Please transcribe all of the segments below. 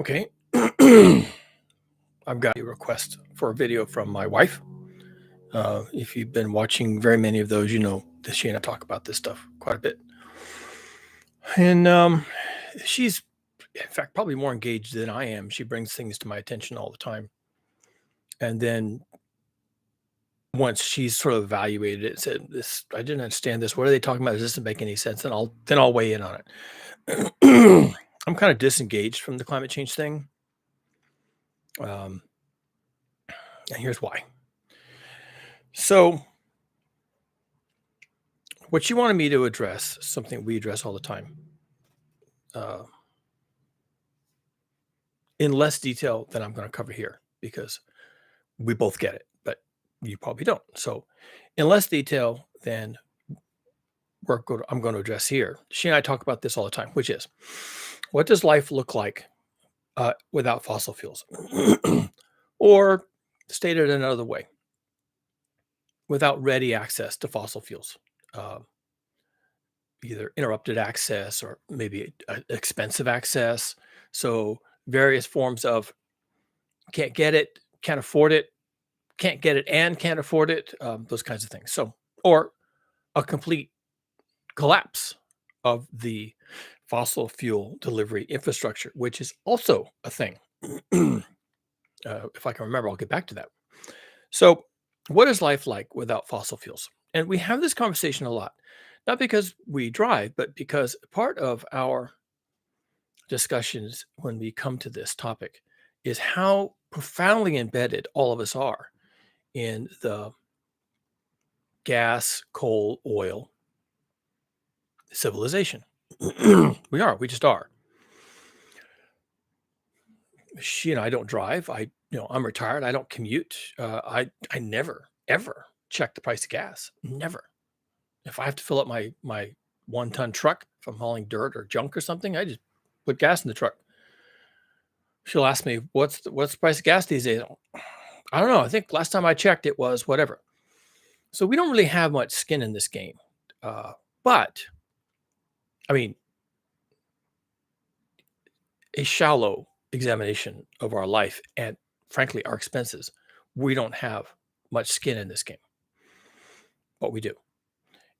Okay. I've got a request for a video from my wife. If you've been watching very many of those, you know that she and I talk about this stuff quite a bit. And she's, in fact, probably more engaged than I am. She brings things to my attention all the time. And then once she's sort of evaluated it, said, "This, I didn't understand this. What are they talking about? Does this make any sense?" And I'll weigh in on it. I'm kind of disengaged from the climate change thing. Um, and here's why. So what she wanted me to address, something we address all the time, uh, in less detail than I'm going to cover here, because we both get it, but you probably don't. So, in less detail than I'm going to address here, she and I talk about this all the time, which is, what does life look like without fossil fuels? Or stated another way, without ready access to fossil fuels. Uh, Either interrupted access or maybe expensive access. So various forms of can't get it, can't afford it, can't get it and can't afford it, those kinds of things. So, or a complete collapse of the fossil fuel delivery infrastructure, which is also a thing. If I can remember, I'll get back to that. So, what is life like without fossil fuels? And we have this conversation a lot, not because we drive, but because part of our discussions when we come to this topic is how profoundly embedded all of us are in the gas, coal, oil civilization. We just are. She and I don't drive. I'm retired. I don't commute. I never ever check the price of gas. Never. If I have to fill up my 1-ton truck, if I'm hauling dirt or junk or something, I just put gas in the truck. She'll ask me, what's the price of gas these days? I don't know. I think last time I checked, it was whatever. So we don't really have much skin in this game. But I mean, a shallow examination of our life and frankly our expenses, we don't have much skin in this game, but we do.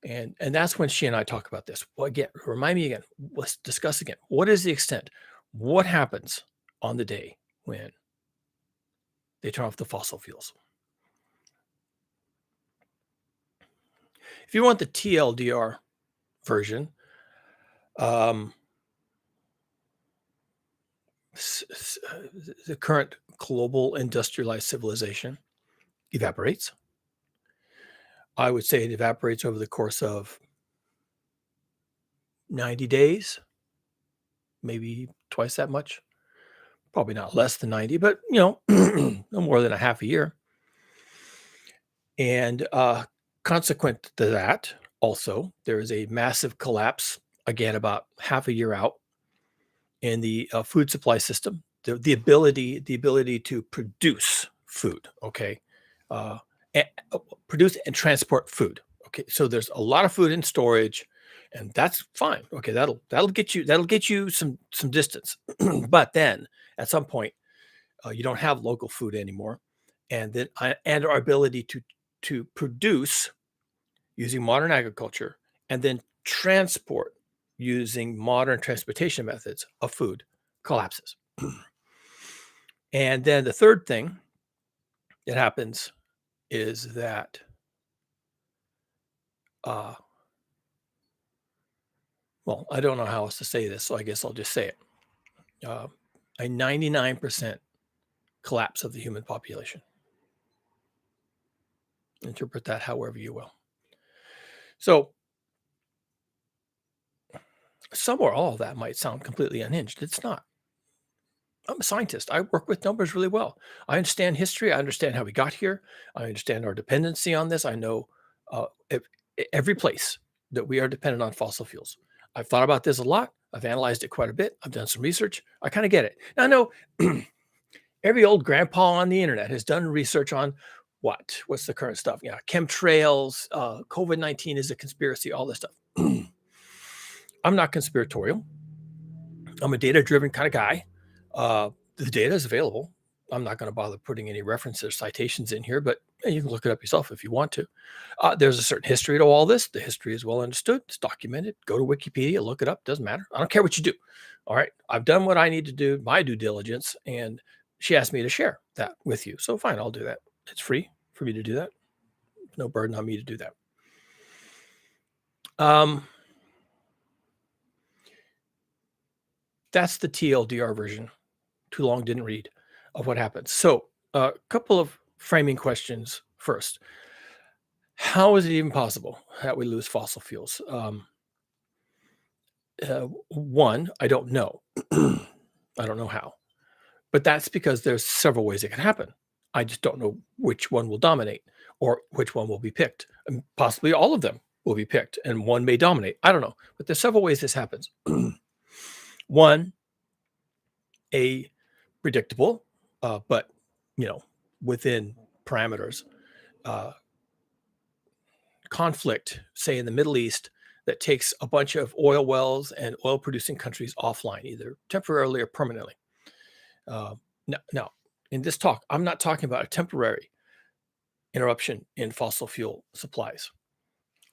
And that's when she and I talk about this. Well, again, remind me again, let's discuss again. What is the extent? What happens on the day when they turn off the fossil fuels? If you want the TLDR version, um, the current global industrialized civilization evaporates. I would say it evaporates over the course of 90 days, maybe twice that much. Probably not less than 90, but no more than a half a year. And consequent to that, also, there is a massive collapse, again, about half a year out in the food supply system, the ability to produce food, okay? Uh, Produce and transport food. Okay, so there's a lot of food in storage, and that's fine. Okay, that'll get you some distance. But then at some point, you don't have local food anymore, and then and our ability to produce using modern agriculture and then transport using modern transportation methods of food collapses. And then the third thing that happens is that well, I don't know how else to say this, so I guess I'll just say it. A 99% collapse of the human population. Interpret that however you will. So, some or all of that might sound completely unhinged. It's not. I'm a scientist. I work with numbers really well. I understand history. I understand how we got here. I understand our dependency on this. I know every place that we are dependent on fossil fuels. I've thought about this a lot. I've analyzed it quite a bit. I've done some research. I kind of get it. Now, I know every old grandpa on the internet has done research on what's the current stuff? Yeah, chemtrails, COVID-19 is a conspiracy, all this stuff. I'm not conspiratorial. I'm a data-driven kind of guy. The data is available. I'm not going to bother putting any references, citations in here, but you can look it up yourself if you want to. There's a certain history to all this. The history is well understood. It's documented. Go to Wikipedia, look it up. Doesn't matter. I don't care what you do. All right. I've done what I need to do, my due diligence, and she asked me to share that with you. So fine, I'll do that. It's free for me to do that. No burden on me to do that. That's the TLDR version. Too long, didn't read, of what happens. So a couple of framing questions first. How is it even possible that we lose fossil fuels? One, I don't know. I don't know how. But that's because there's several ways it can happen. I just don't know which one will dominate or which one will be picked. And possibly all of them will be picked and one may dominate. I don't know. But there's several ways this happens. One, a predictable, but within parameters, conflict, say in the Middle East, that takes a bunch of oil wells and oil producing countries offline, either temporarily or permanently. Now, in this talk, I'm not talking about a temporary interruption in fossil fuel supplies,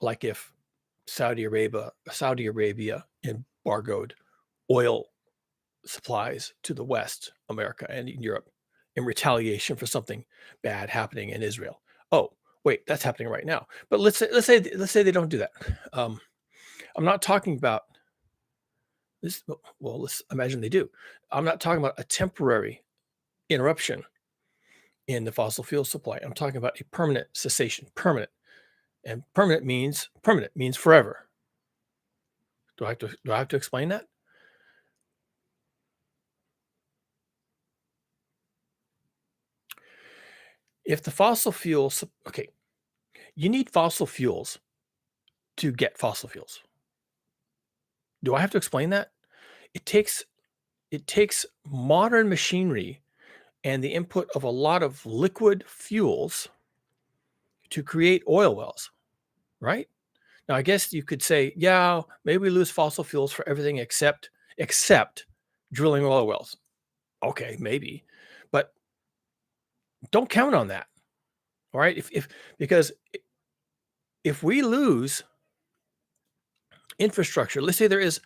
like if Saudi Arabia embargoed oil supplies to the West, America and Europe, in retaliation for something bad happening in Israel. Oh, wait, that's happening right now. But let's say they don't do that. I'm not talking about this. Well, let's imagine they do. I'm not talking about a temporary interruption in the fossil fuel supply. I'm talking about a permanent cessation. Permanent, and permanent means forever. Do I have to explain that? If the fossil fuels, okay, you need fossil fuels to get fossil fuels. Do I have to explain that? It takes modern machinery and the input of a lot of liquid fuels to create oil wells, right? Now, I guess you could say, yeah, maybe we lose fossil fuels for everything except drilling oil wells. Okay, maybe, but don't count on that. All right, because if we lose infrastructure, let's say there is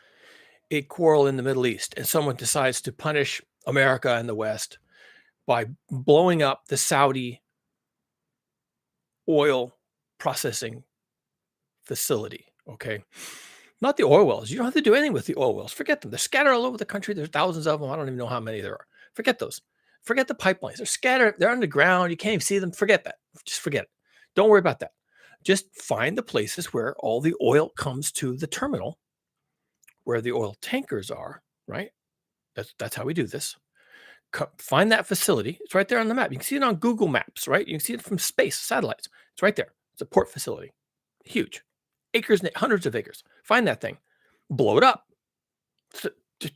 a quarrel in the Middle East and someone decides to punish America and the West by blowing up the Saudi oil processing facility. Okay. Not the oil wells. You don't have to do anything with the oil wells. Forget them. They're scattered all over the country. There's thousands of them. I don't even know how many there are. Forget those. Forget the pipelines. They're scattered. They're underground. You can't even see them. Forget that. Just forget it. Don't worry about that. Just find the places where all the oil comes to the terminal, where the oil tankers are, right? That's how we do this. Find that facility. It's right there on the map. You can see it on Google Maps, right? You can see it from space, satellites. It's right there. It's a port facility. Huge. Acres, hundreds of acres. Find that thing. Blow it up. Just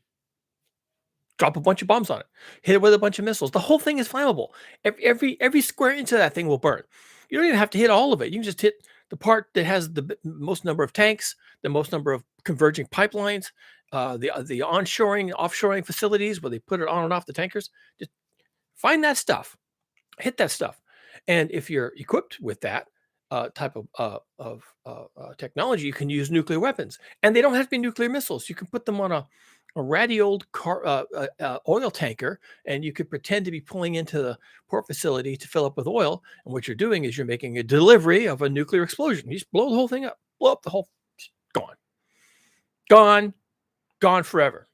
drop a bunch of bombs on it. Hit it with a bunch of missiles. The whole thing is flammable. Every square inch of that thing will burn. You don't even have to hit all of it. You can just hit the part that has the most number of tanks, the most number of converging pipelines, the onshoring, offshoring facilities where they put it on and off the tankers. Just find that stuff, hit that stuff, and if you're equipped with that type of technology, you can use nuclear weapons, and they don't have to be nuclear missiles. You can put them on a ratty old oil tanker, and you could pretend to be pulling into the port facility to fill up with oil. And what you're doing is you're making a delivery of a nuclear explosion. You just blow the whole thing up, blow up the whole, gone, gone forever,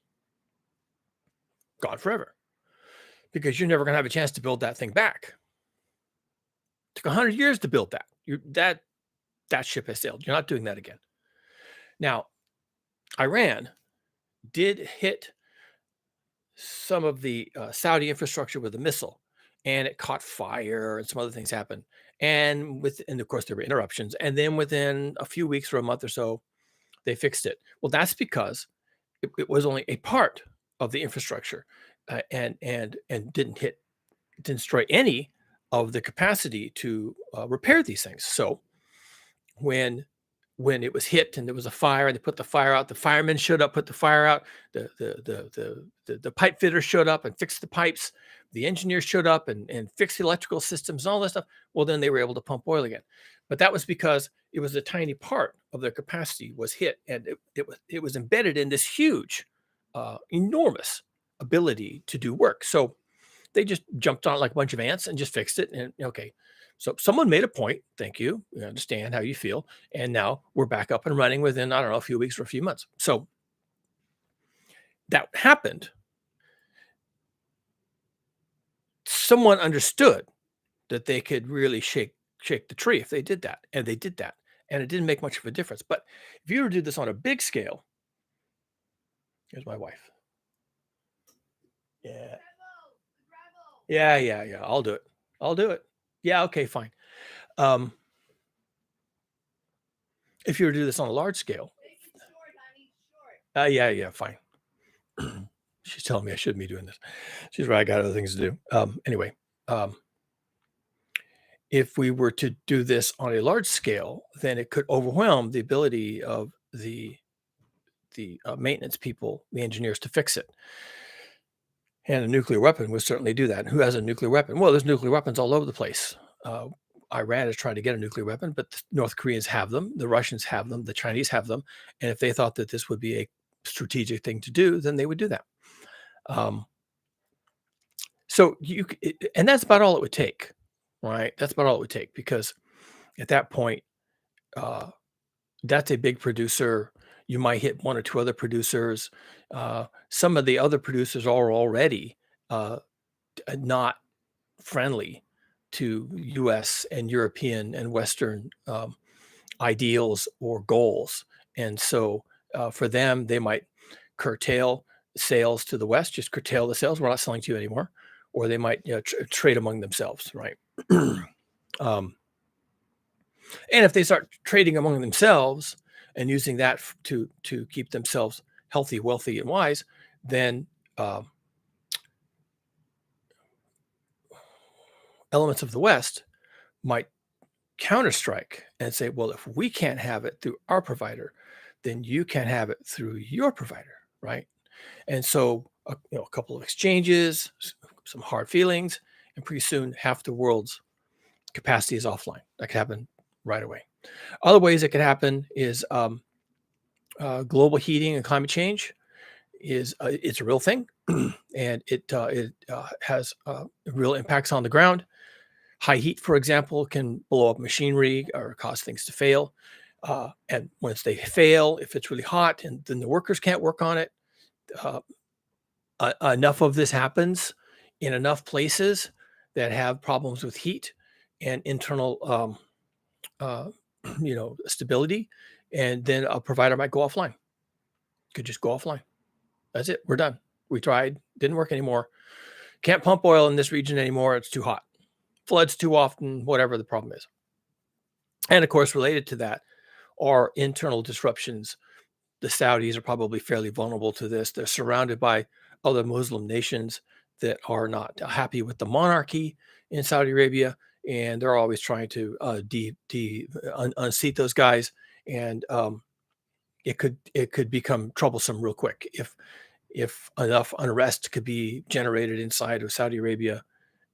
because you're never going to have a chance to build that thing back. It took 100 years to build that. That ship has sailed. You're not doing that again. Now, Iran did hit some of the Saudi infrastructure with a missile, and it caught fire, and some other things happened. And of course, there were interruptions. And then within a few weeks or a month or so, they fixed it. Well, that's because it was only a part of the infrastructure, and didn't destroy any of the capacity to repair these things. So when when it was hit and there was a fire and they put the fire out, the firemen showed up, put the fire out, the pipe fitter showed up and fixed the pipes, the engineers showed up and fixed the electrical systems and all that stuff. Well, then they were able to pump oil again. But that was because it was a tiny part of their capacity was hit, and it was embedded in this huge, enormous ability to do work. So they just jumped on it like a bunch of ants and just fixed it. And okay, so someone made a point. Thank you. We understand how you feel. And now we're back up and running within, I don't know, a few weeks or a few months. So that happened. Someone understood that they could really shake the tree if they did that. And they did that. And it didn't make much of a difference. But if you were to do this on a big scale, here's my wife. Yeah. Yeah, yeah, yeah. I'll do it. I'll do it. Yeah, okay, fine. Um, if you were to do this on a large scale, yeah, yeah, fine. She's telling me I shouldn't be doing this. She's right. I got other things to do. Anyway, um, if we were to do this on a large scale, then it could overwhelm the ability of the maintenance people, the engineers, to fix it. And a nuclear weapon would certainly do that. And who has a nuclear weapon? Well, there's nuclear weapons all over the place. Iran is trying to get a nuclear weapon, but the North Koreans have them, the Russians have them, the Chinese have them. And if they thought that this would be a strategic thing to do, then they would do that. So and that's about all it would take, right? That's about all it would take, because at that point, that's a big producer. You might hit one or two other producers. Some of the other producers are already not friendly to U.S. and European and Western ideals or goals. And so for them, they might curtail sales to the West, just curtail the sales. We're not selling to you anymore. Or they might trade among themselves, right? And if they start trading among themselves and using that to keep themselves healthy, wealthy, and wise, then elements of the West might counterstrike and say, well, if we can't have it through our provider, then you can't have it through your provider, right? And so a couple of exchanges, some hard feelings, and pretty soon half the world's capacity is offline. That could happen right away. Other ways it could happen is global heating and climate change it's a real thing, and it has real impacts on the ground. High heat, for example, can blow up machinery or cause things to fail. And once they fail, if it's really hot and then the workers can't work on it, enough of this happens in enough places that have problems with heat and internal, stability, and then a provider might go offline. Could just go offline. That's it. We're done. We tried. Didn't work anymore. Can't pump oil in this region anymore. It's too hot. Floods too often, whatever the problem is. And of course, related to that are internal disruptions. The Saudis are probably fairly vulnerable to this. They're surrounded by other Muslim nations that are not happy with the monarchy in Saudi Arabia, and they're always trying to unseat those guys. And it could become troublesome real quick if enough unrest could be generated inside of Saudi Arabia.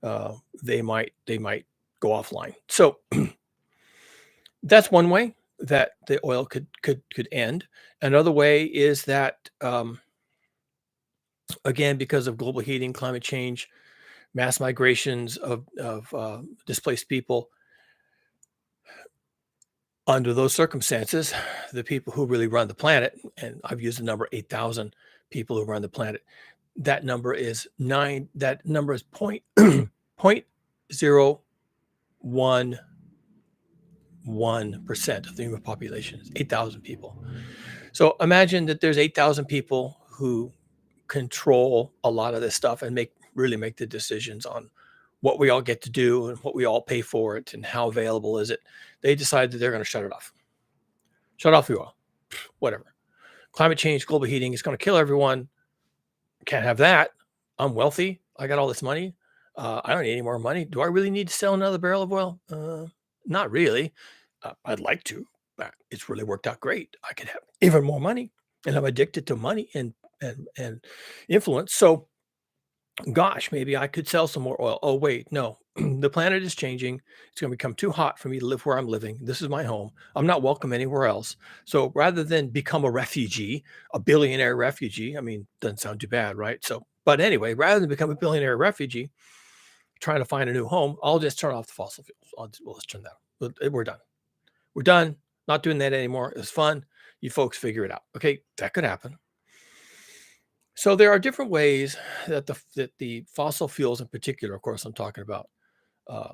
They might go offline. So that's one way that the oil could end. Another way is that again, because of global heating, climate change, mass migrations of displaced people. Under those circumstances, the people who really run the planet, and I've used the number 8,000 people who run the planet, that number is point 0.011% of the human population. It's 8,000 people. So imagine that there's 8,000 people who control a lot of this stuff and make the decisions on what we all get to do and what we all pay for it and how available is it. They decide that they're going to shut it off. Shut off the oil. Whatever. Climate change, global heating is going to kill everyone. Can't have that. I'm wealthy. I got all this money. I don't need any more money. Do I really need to sell another barrel of oil? Not really. I'd like to, It's really worked out great. I could have even more money, and I'm addicted to money and influence. So, gosh, maybe I could sell some more oil. Oh, wait, no. The planet is changing. It's going to become too hot for me to live where I'm living. This is my home. I'm not welcome anywhere else. So rather than become a refugee, a billionaire refugee, I mean, doesn't sound too bad, right? So, but anyway, rather than become a billionaire refugee, trying to find a new home, I'll just turn off the fossil fuels. Well, let's turn that off. We're done. We're done. Not doing that anymore. It was fun. You folks figure it out. Okay, that could happen. So there are different ways that the fossil fuels, in particular, of course, I'm talking about uh,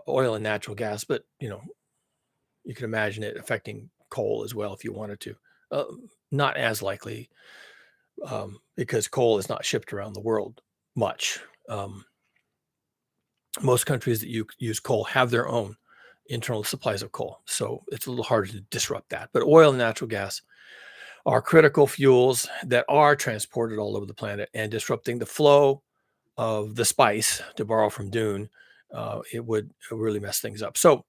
oil and natural gas, but you can imagine it affecting coal as well if you wanted to. Uh, Not as likely because coal is not shipped around the world much. Most countries that use coal have their own internal supplies of coal, so it's a little harder to disrupt that. But oil and natural gas are critical fuels that are transported all over the planet and disrupting the flow of the spice, to borrow from Dune. It would really mess things up. So,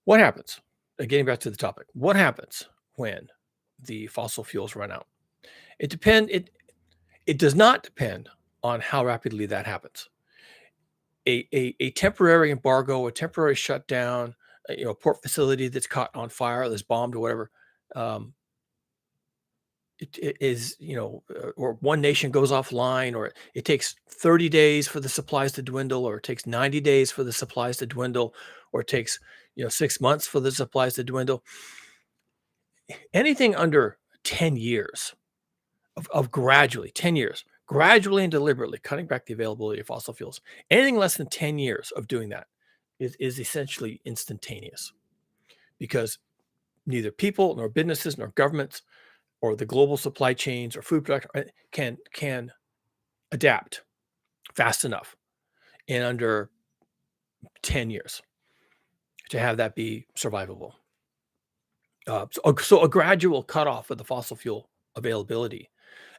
what happens? Getting back to the topic, what happens when the fossil fuels run out? It depend. It does not depend on how rapidly that happens. A temporary embargo, a temporary shutdown, a port facility that's caught on fire, that's bombed or whatever, um, it is, or one nation goes offline, or it takes 30 days for the supplies to dwindle, or it takes 90 days for the supplies to dwindle, or it takes, 6 months for the supplies to dwindle. Anything under 10 years of gradually, 10 years, gradually and deliberately cutting back the availability of fossil fuels, anything less than 10 years of doing that is essentially instantaneous, because neither people nor businesses nor governments or the global supply chains or food production can adapt fast enough in under 10 years to have that be survivable. So a gradual cutoff of the fossil fuel availability,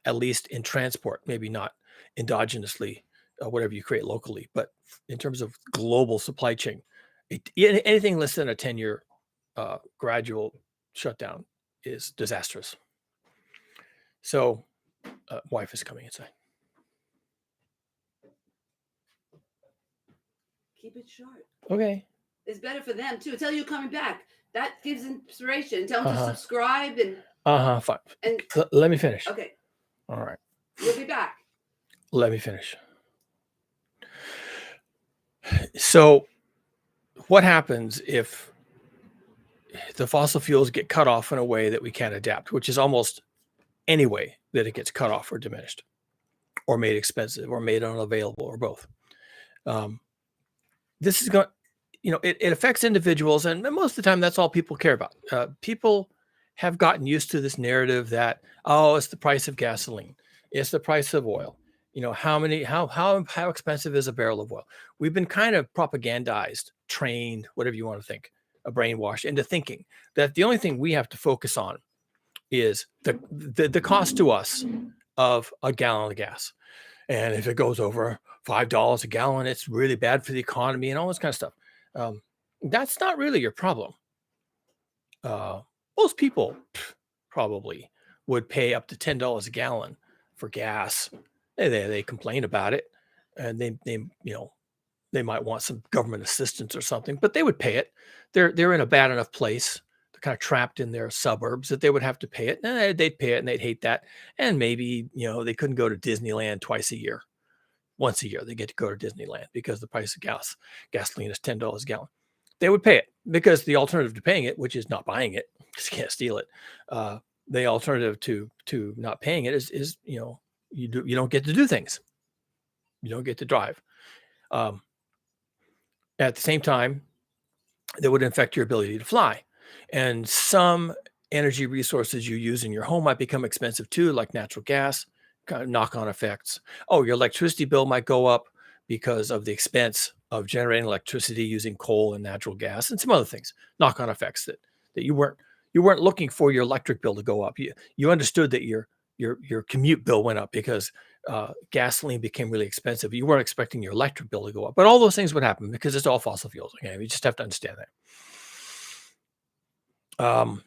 at least in transport, maybe not endogenously, whatever you create locally, but in terms of global supply chain, anything less than a 10-year gradual shutdown is disastrous. So, wife is coming inside. Keep it short. Okay. It's better for them too. Tell you coming back. That gives inspiration. Tell them to Uh-huh. subscribe Fine. and Let me finish. okay. All right. We'll be back. Let me finish. So, what happens if the fossil fuels get cut off in a way that we can't adapt, which is almost any way that it gets cut off or diminished or made expensive or made unavailable or both? This is going, it affects individuals, and most of the time that's all people care about. People have gotten used to this narrative that, oh, it's the price of gasoline, it's the price of oil. How expensive is a barrel of oil? We've been kind of propagandized, trained, whatever you want to think, brainwashed into thinking that the only thing we have to focus on is the cost to us of a gallon of gas. And if it goes over $5 a gallon, it's really bad for the economy and all this kind of stuff. That's not really your problem. Most people probably would pay up to $10 a gallon for gas. They complain about it, and they might want some government assistance or something, but they would pay it. They're in a bad enough place. They're kind of trapped in their suburbs that they would have to pay it. And they'd pay it, and they'd hate that. And maybe they couldn't go to Disneyland twice a year. Once a year, they get to go to Disneyland because the price of gasoline is $10 a gallon. They would pay it because the alternative to paying it, which is not buying it, because you can't steal it, the alternative to not paying it is you don't get to do things. You don't get to drive. At the same time, that would affect your ability to fly. And some energy resources you use in your home might become expensive too, like natural gas, kind of knock-on effects. Oh, your electricity bill might go up because of the expense of generating electricity using coal and natural gas, and some other things, knock-on effects that you weren't looking for your electric bill to go up. You understood that your commute bill went up because gasoline became really expensive. You weren't expecting your electric bill to go up, but all those things would happen because it's all fossil fuels. Okay, you just have to understand that. Um,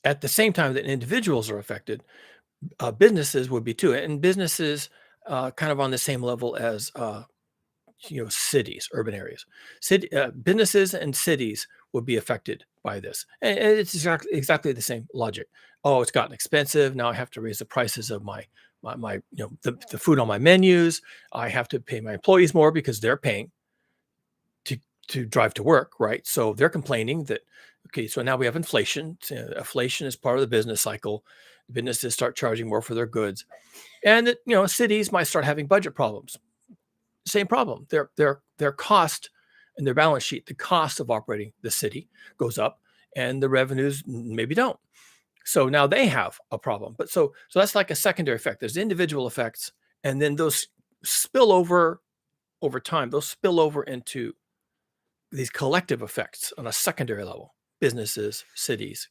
at the same time that individuals are affected, businesses would be too, and businesses kind of on the same level as cities, urban areas. Businesses and cities would be affected by this, and it's exactly the same logic. Oh, it's gotten expensive. Now I have to raise the prices of my the food on my menus. I have to pay my employees more because they're paying to drive to work, right? So they're complaining that okay, so now we have inflation. Inflation is part of the business cycle. Businesses start charging more for their goods, and that cities might start having budget problems. Same problem. Their cost and their balance sheet, the cost of operating the city goes up, and the revenues maybe don't. So now they have a problem. But so that's like a secondary effect. There's individual effects, and then those spill over time. Those spill over into these collective effects on a secondary level. Businesses, cities,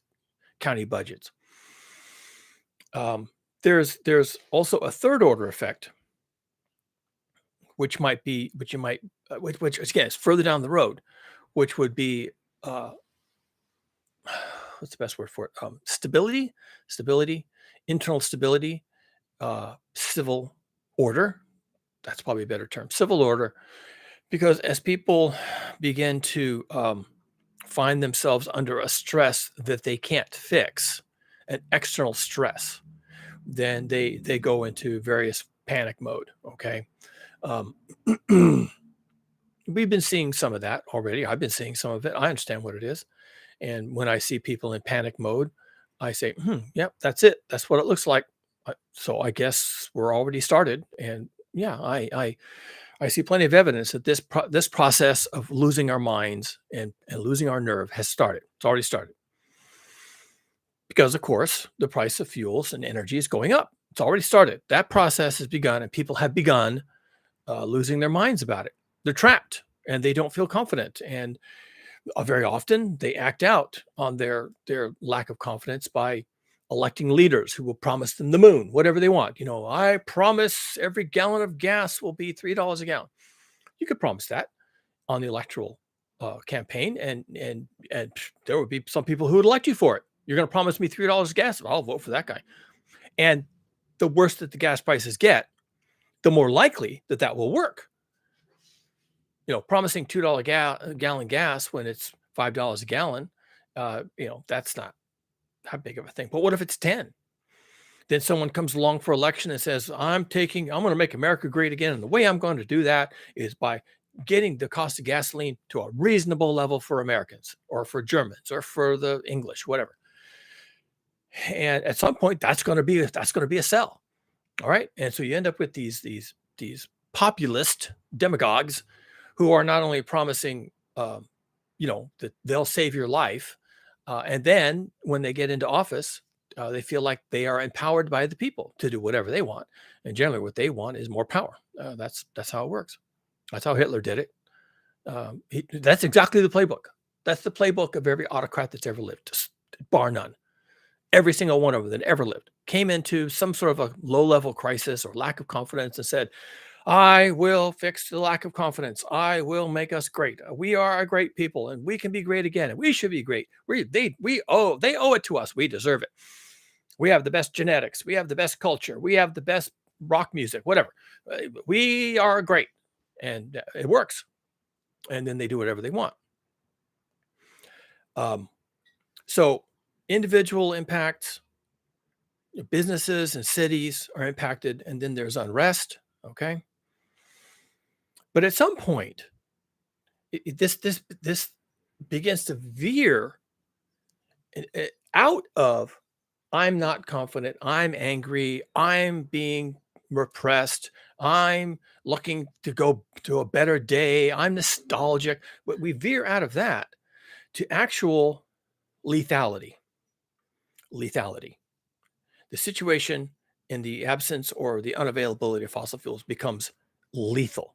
county budgets. There's also a third order effect, which you might, which again is further down the road, which would be uh, what's the best word for it? Stability, internal stability, civil order. That's probably a better term, civil order, because as people begin to find themselves under a stress that they can't fix, an external stress, then they go into various panic mode. Okay. Um, we've been seeing some of that already. I've been seeing some of it. I understand what it is. And when I see people in panic mode, I say, yep, that's it. That's what it looks like. So I guess we're already started. And yeah, I see plenty of evidence that this process of losing our minds and losing our nerve has started. It's already started. Because of course, the price of fuels and energy is going up. It's already started. That process has begun, and people have begun losing their minds about it. They're trapped and they don't feel confident. And very often they act out on their lack of confidence by electing leaders who will promise them the moon, whatever they want. I promise every gallon of gas will be $3 a gallon. You could promise that on the electoral campaign, and there would be some people who would elect you for it. You're going to promise me $3 gas? I'll vote for that guy. And the worse that the gas prices get, the more likely that will work. Promising $2 gallon gas when it's $5 a gallon, that's not that big of a thing. But what if it's 10? Then someone comes along for election and says, I'm going to make America great again. And the way I'm going to do that is by getting the cost of gasoline to a reasonable level for Americans or for Germans or for the English, whatever. And at some point that's going to be a sell. All right. And so you end up with these populist demagogues who are not only promising, that they'll save your life, and then when they get into office, they feel like they are empowered by the people to do whatever they want. And generally, what they want is more power. That's how it works. That's how Hitler did it. That's exactly the playbook. That's the playbook of every autocrat that's ever lived, just bar none. Every single one of them that ever lived came into some sort of a low-level crisis or lack of confidence and said, I will fix the lack of confidence. I will make us great. We are a great people and we can be great again. And we should be great. They owe it to us. We deserve it. We have the best genetics. We have the best culture. We have the best rock music, whatever. We are great. And it works. And then they do whatever they want. So individual impacts, businesses and cities are impacted, and then there's unrest. Okay. But at some point, this begins to veer out of I'm not confident, I'm angry, I'm being repressed, I'm looking to go to a better day, I'm nostalgic. But we veer out of that to actual lethality. Lethality. The situation in the absence or the unavailability of fossil fuels becomes lethal.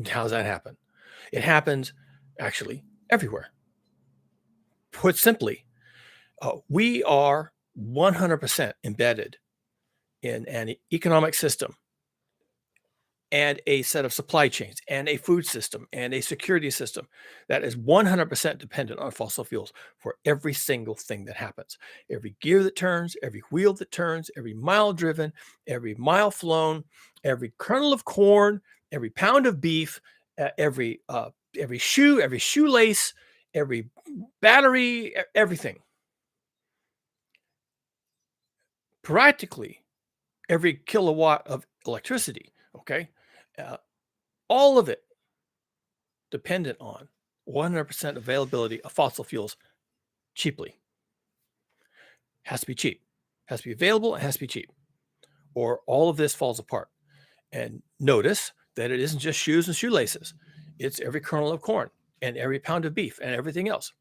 How does that happen? It happens actually everywhere. Put simply, we are 100% embedded in an economic system and a set of supply chains and a food system and a security system that is 100% dependent on fossil fuels for every single thing that happens. Every gear that turns, every wheel that turns, every mile driven, every mile flown, every kernel of corn, every pound of beef, every shoe, every shoelace, every battery, everything. Practically every kilowatt of electricity, okay? Uh, all of it dependent on 100% availability of fossil fuels cheaply. Has to be cheap, has to be available, it has to be cheap, or all of this falls apart. And notice that it isn't just shoes and shoelaces, it's every kernel of corn and every pound of beef and everything else.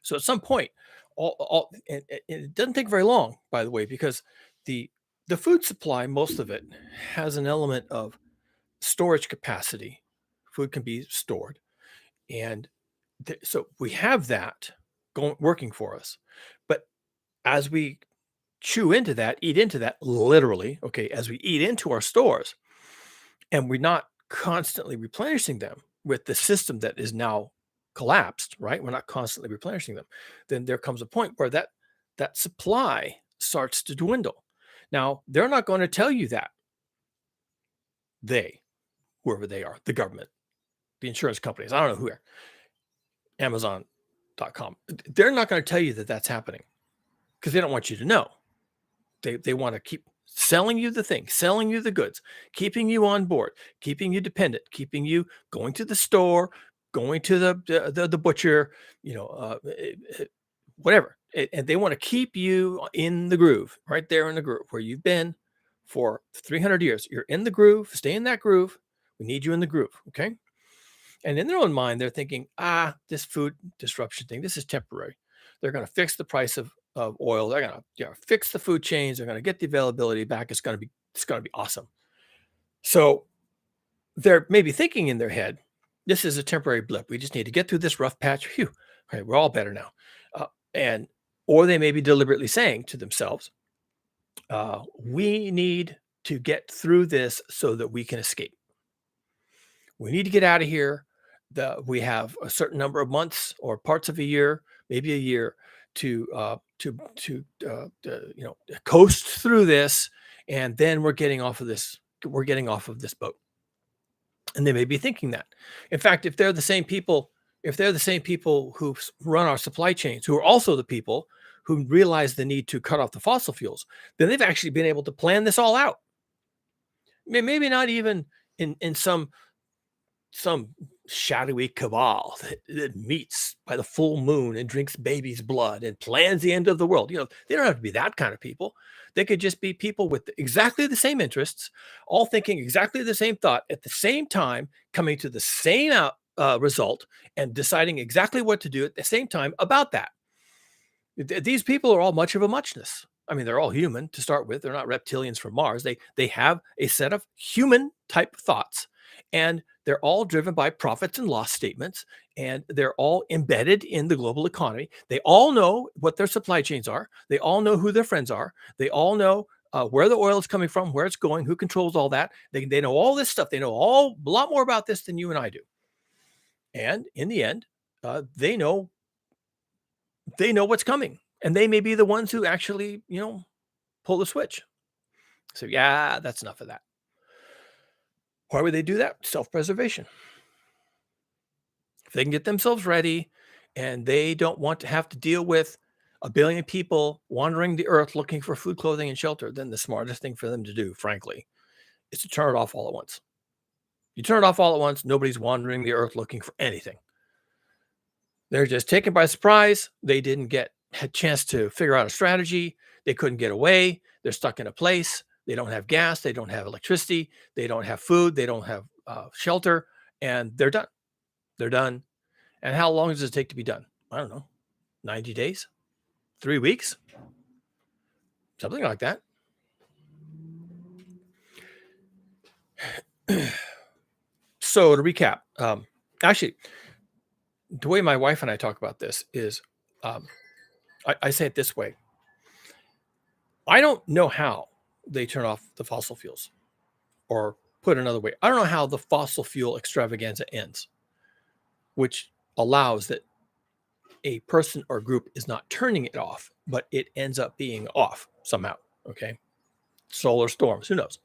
So at some point, and it doesn't take very long, by the way, because the the food supply, most of it, has an element of storage capacity. Food can be stored, and so we have that going working for us. But as we chew into that, eat into that, literally, okay, as we eat into our stores, and we're not constantly replenishing them with the system that is now collapsed, right? We're not constantly replenishing them. Then there comes a point where that supply starts to dwindle. Now, they're not going to tell you that. They, whoever they are, the government, the insurance companies, I don't know who are, Amazon.com, they're not going to tell you that that's happening because they don't want you to know. They want to keep selling you the thing, selling you the goods, keeping you on board, keeping you dependent, keeping you going to the store, going to the butcher, whatever. And they want to keep you in the groove, right there in the groove where you've been for 300 years. You're in the groove, stay in that groove. We need you in the groove, okay? And in their own mind, they're thinking, this food disruption thing, this is temporary. They're going to fix the price of oil. They're going to fix the food chains. They're going to get the availability back. It's going to be awesome. So they're maybe thinking in their head, this is a temporary blip. We just need to get through this rough patch. Phew. Okay, we're all better now. Or they may be deliberately saying to themselves, we need to get through this so that we can escape. We need to get out of here. We have a certain number of months or parts of a year, maybe a year, to coast through this, and then we're getting off of this. We're getting off of this boat, and they may be thinking that. In fact, if they're the same people who run our supply chains, who are also the people who realize the need to cut off the fossil fuels, then they've actually been able to plan this all out. Maybe not even in some shadowy cabal that meets by the full moon and drinks baby's blood and plans the end of the world. They don't have to be that kind of people. They could just be people with exactly the same interests, all thinking exactly the same thought at the same time, coming to the same result and deciding exactly what to do at the same time about that. These people are all much of a muchness. I mean, they're all human to start with. They're not reptilians from Mars. They have a set of human type thoughts, and they're all driven by profits and loss statements, and they're all embedded in the global economy. They all know what their supply chains are. They all know who their friends are. They all know where the oil is coming from, where it's going, who controls all that. They know all this stuff. They know a lot more about this than you and I do. And in the end, they know what's coming, and they may be the ones who actually, pull the switch. So yeah, that's enough of that. Why would they do that? Self-preservation. If they can get themselves ready and they don't want to have to deal with a billion people wandering the earth looking for food, clothing, and shelter, then the smartest thing for them to do, frankly, is to turn it off all at once. You turn it off all at once, nobody's wandering the earth looking for anything. They're just taken by surprise. They didn't get a chance to figure out a strategy. They couldn't get away. They're stuck in a place. They don't have gas. They don't have electricity. They don't have food. They don't have shelter. And they're done. They're done. And how long does it take to be done? I don't know. 90 days? 3 weeks? Something like that. So to recap, actually, the way my wife and I talk about this is, I say it this way. I don't know how they turn off the fossil fuels or put another way, I don't know how the fossil fuel extravaganza ends, which allows that a person or group is not turning it off, but it ends up being off somehow. Okay. Solar storms, who knows?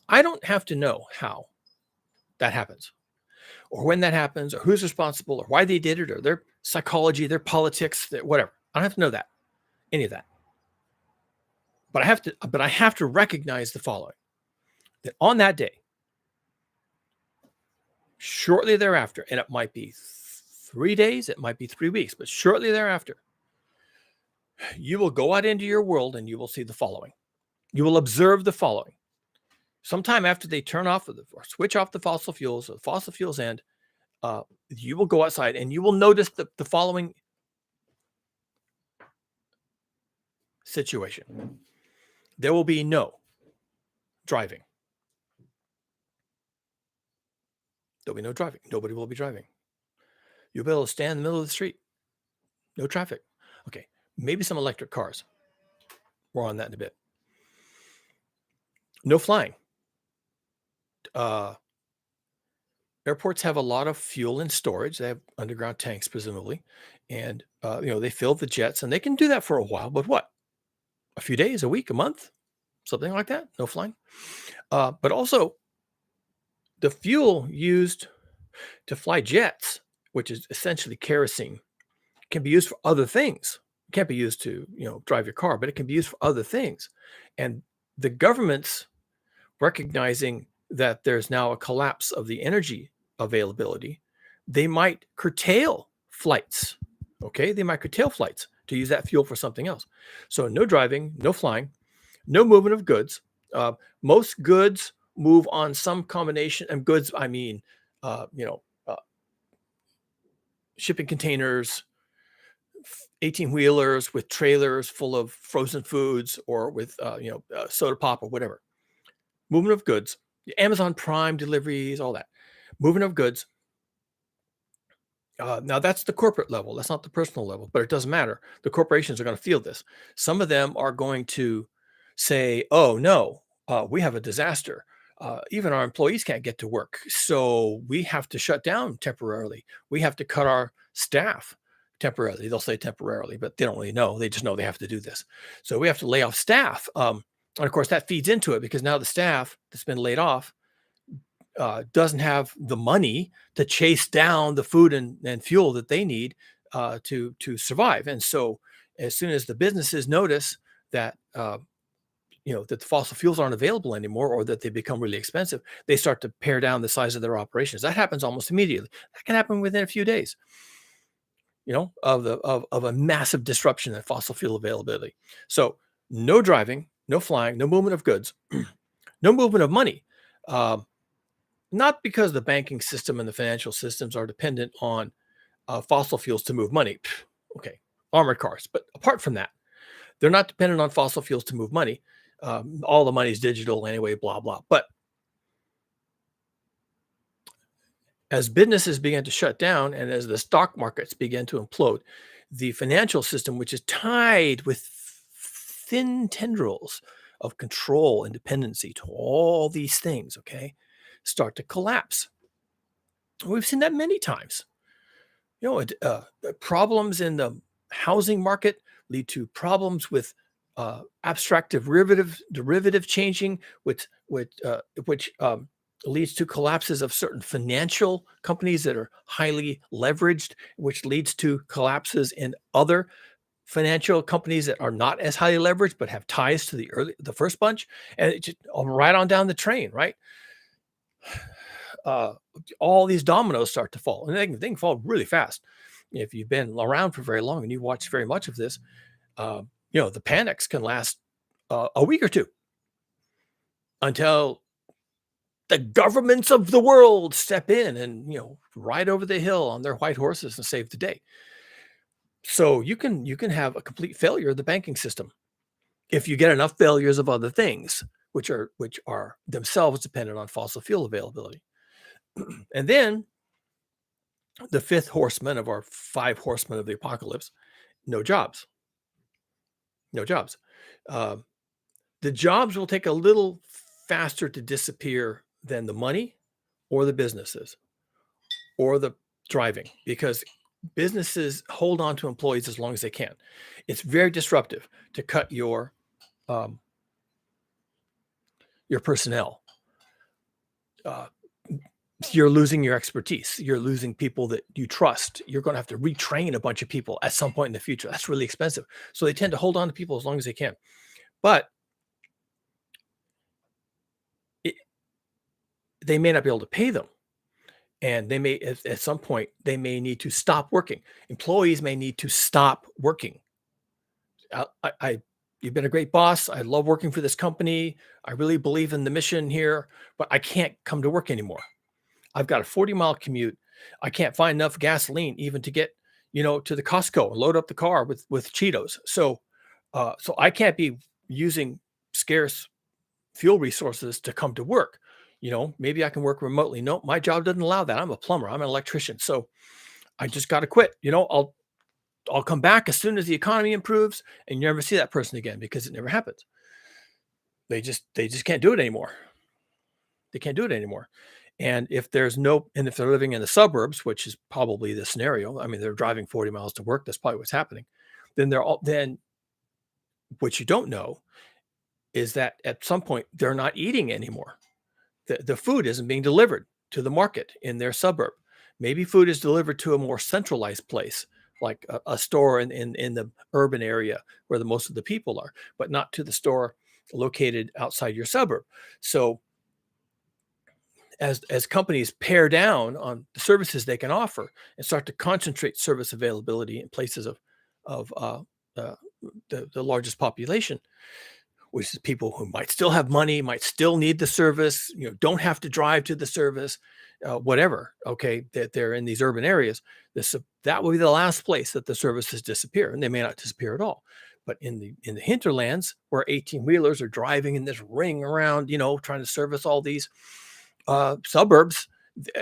I don't have to know how that happens or when that happens or who's responsible or why they did it or their psychology, their politics, whatever. I don't have to know that, any of that. But I have to recognize the following, that on that day, shortly thereafter, and it might be 3 days, it might be 3 weeks, but shortly thereafter, you will go out into your world and you will see the following. You will observe the following. Sometime after they turn off or switch off the fossil fuels, or the fossil fuels end, you will go outside and you will notice the following situation. There will be no driving. There'll be no driving. Nobody will be driving. You'll be able to stand in the middle of the street. No traffic. Okay. Maybe some electric cars. More on that in a bit. No flying. Airports have a lot of fuel in storage. They have underground tanks, presumably. And, they fill the jets and they can do that for a while. But what? A few days, a week, a month? Something like that? No flying. But also, the fuel used to fly jets, which is essentially kerosene, can be used for other things. It can't be used to, drive your car, but it can be used for other things. And the government's recognizing that there's now a collapse of the energy availability, they might curtail flights. Okay, they might curtail flights to use that fuel for something else. So no driving, no flying, no movement of goods. Most goods move on some combination, and goods, I mean, shipping containers, 18-wheelers with trailers full of frozen foods or with, soda pop or whatever. Movement of goods, Amazon Prime deliveries, all that. Movement of goods. Now that's the corporate level. That's not the personal level, but it doesn't matter. The corporations are going to feel this. Some of them are going to say, "Oh no, we have a disaster. Even our employees can't get to work, so we have to shut down temporarily. We have to cut our staff temporarily." They'll say temporarily, but they don't really know. They just know they have to do this. So we have to lay off staff. And of course, that feeds into it because now the staff that's been laid off doesn't have the money to chase down the food and fuel that they need to survive. And so, as soon as the businesses notice that that the fossil fuels aren't available anymore, or that they become really expensive, they start to pare down the size of their operations. That happens almost immediately. That can happen within a few days. Of a massive disruption in fossil fuel availability. So, no driving, no flying, no movement of goods, no movement of money. Not because the banking system and the financial systems are dependent on fossil fuels to move money. Okay, armored cars. But apart from that, they're not dependent on fossil fuels to move money. All the money is digital anyway, blah, blah. But as businesses began to shut down and as the stock markets began to implode, the financial system, which is tied with thin tendrils of control and dependency to all these things, okay, start to collapse. We've seen that many times. Problems in the housing market lead to problems with abstract derivative changing, which leads to collapses of certain financial companies that are highly leveraged, which leads to collapses in other financial companies that are not as highly leveraged but have ties to the first bunch, and it just right on down the train, right? All these dominoes start to fall, and they can fall really fast. If you've been around for very long and you've watched very much of this, the panics can last a week or two until the governments of the world step in and ride over the hill on their white horses and save the day. So you can have a complete failure of the banking system if you get enough failures of other things, which are themselves dependent on fossil fuel availability. And then the fifth horseman of our 5 horsemen of the apocalypse: no jobs. No jobs. The jobs will take a little faster to disappear than the money or the businesses or the driving, because businesses hold on to employees as long as they can. It's very disruptive to cut um, your personnel. Uh, you're losing your expertise. You're losing people that you trust. You're going to have to retrain a bunch of people at some point in the future. That's really expensive. So they tend to hold on to people as long as they can. But it, they may not be able to pay them. And they may, at some point, they may need to stop working. Employees may need to stop working. You've been a great boss. I love working for this company. I really believe in the mission here, but I can't come to work anymore. I've got a 40-mile commute. I can't find enough gasoline even to get, to the Costco and load up the car with Cheetos. So I can't be using scarce fuel resources to come to work. Maybe I can work remotely. No, my job doesn't allow that. I'm a plumber. I'm an electrician. So I just got to quit. I'll come back as soon as the economy improves, and you never see that person again because it never happens. They just can't do it anymore. They can't do it anymore. And if they're living in the suburbs, which is probably the scenario, I mean, they're driving 40 miles to work. That's probably what's happening. Then what you don't know is that at some point they're not eating anymore. The food isn't being delivered to the market in their suburb. Maybe food is delivered to a more centralized place, like a store in the urban area where most of the people are, but not to the store located outside your suburb. So as companies pare down on the services they can offer and start to concentrate service availability in places of the largest population, which is people who might still have money, might still need the service, don't have to drive to the service, whatever. Okay, that they're in these urban areas. That will be the last place that the services disappear, and they may not disappear at all. But in the hinterlands, where 18-wheelers are driving in this ring around, trying to service all these suburbs,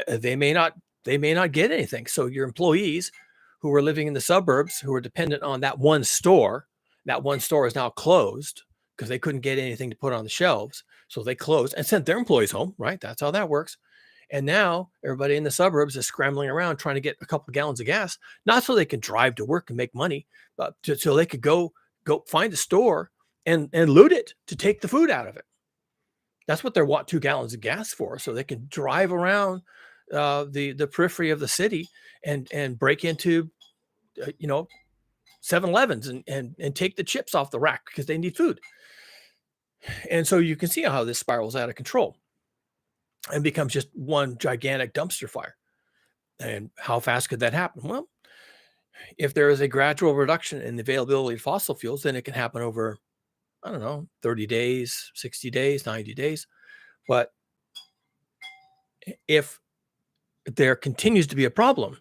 they may not get anything. So your employees who are living in the suburbs, who are dependent on that one store is now closed because they couldn't get anything to put on the shelves. So they closed and sent their employees home, right? That's how that works. And now everybody in the suburbs is scrambling around trying to get a couple of gallons of gas, not so they can drive to work and make money, but so they could go find a store and loot it to take the food out of it. That's what they want 2 gallons of gas for, so they can drive around the periphery of the city and break into 7-Elevens and take the chips off the rack because they need food. And so you can see how this spirals out of control and becomes just one gigantic dumpster fire. And how fast could that happen? Well, if there is a gradual reduction in the availability of fossil fuels, then it can happen over, I don't know, 30 days, 60 days, 90 days. But if there continues to be a problem,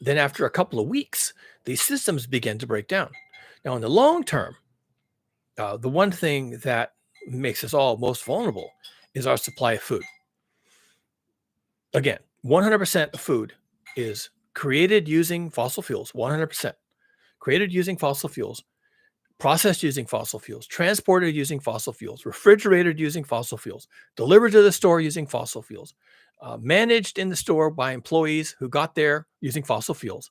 then after a couple of weeks, these systems begin to break down. Now, in the long term, the one thing that makes us all most vulnerable is our supply of food. Again, 100% of food is created using fossil fuels, 100%. Created using fossil fuels, processed using fossil fuels, transported using fossil fuels, refrigerated using fossil fuels, delivered to the store using fossil fuels, managed in the store by employees who got there using fossil fuels.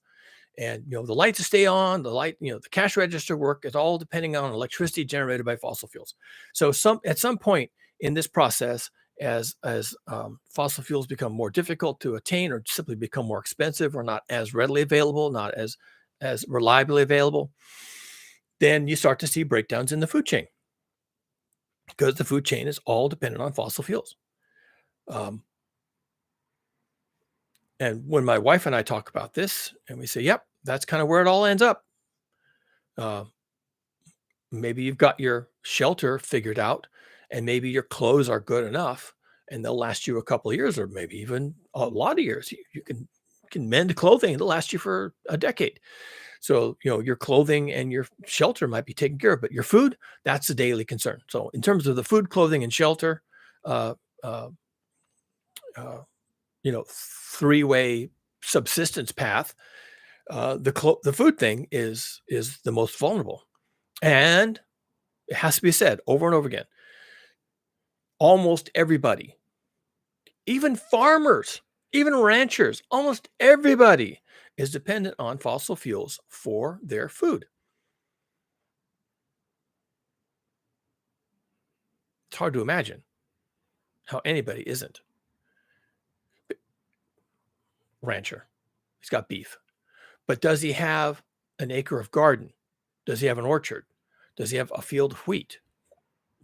And the lights stay on, the cash register work is all depending on electricity generated by fossil fuels. So at some point in this process, as fossil fuels become more difficult to attain or simply become more expensive or not as readily available, not as reliably available, then you start to see breakdowns in the food chain because the food chain is all dependent on fossil fuels. And when my wife and I talk about this and we say, yep, that's kind of where it all ends up. Maybe you've got your shelter figured out and maybe your clothes are good enough and they'll last you a couple of years or maybe even a lot of years. You can mend clothing. It'll last you for a decade. So, your clothing and your shelter might be taken care of, but your food, that's a daily concern. So in terms of the food, clothing, and shelter, three-way subsistence path, the food thing is the most vulnerable. And it has to be said over and over again, almost everybody even farmers, even ranchers, almost everybody is dependent on fossil fuels for their food. It's hard to imagine how anybody isn't. Rancher, he's got beef. But does he have an acre of garden? Does he have an orchard? Does he have a field of wheat?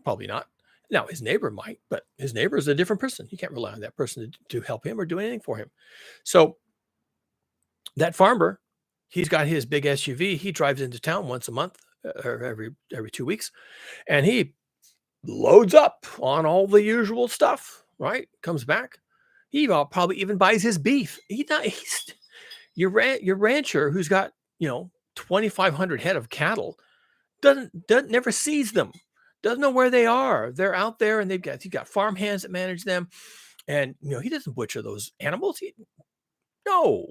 Probably not. Now, his neighbor might, but his neighbor is a different person. You can't rely on that person to help him or do anything for him. So that farmer, he's got his big SUV. He drives into town once a month or every 2 weeks, and he loads up on all the usual stuff, right? Comes back. He probably even buys his beef. He's your rancher who's got, 2,500 head of cattle doesn't never sees them, doesn't know where they are. They're out there, and he's got farm hands that manage them, and he doesn't butcher those animals. No,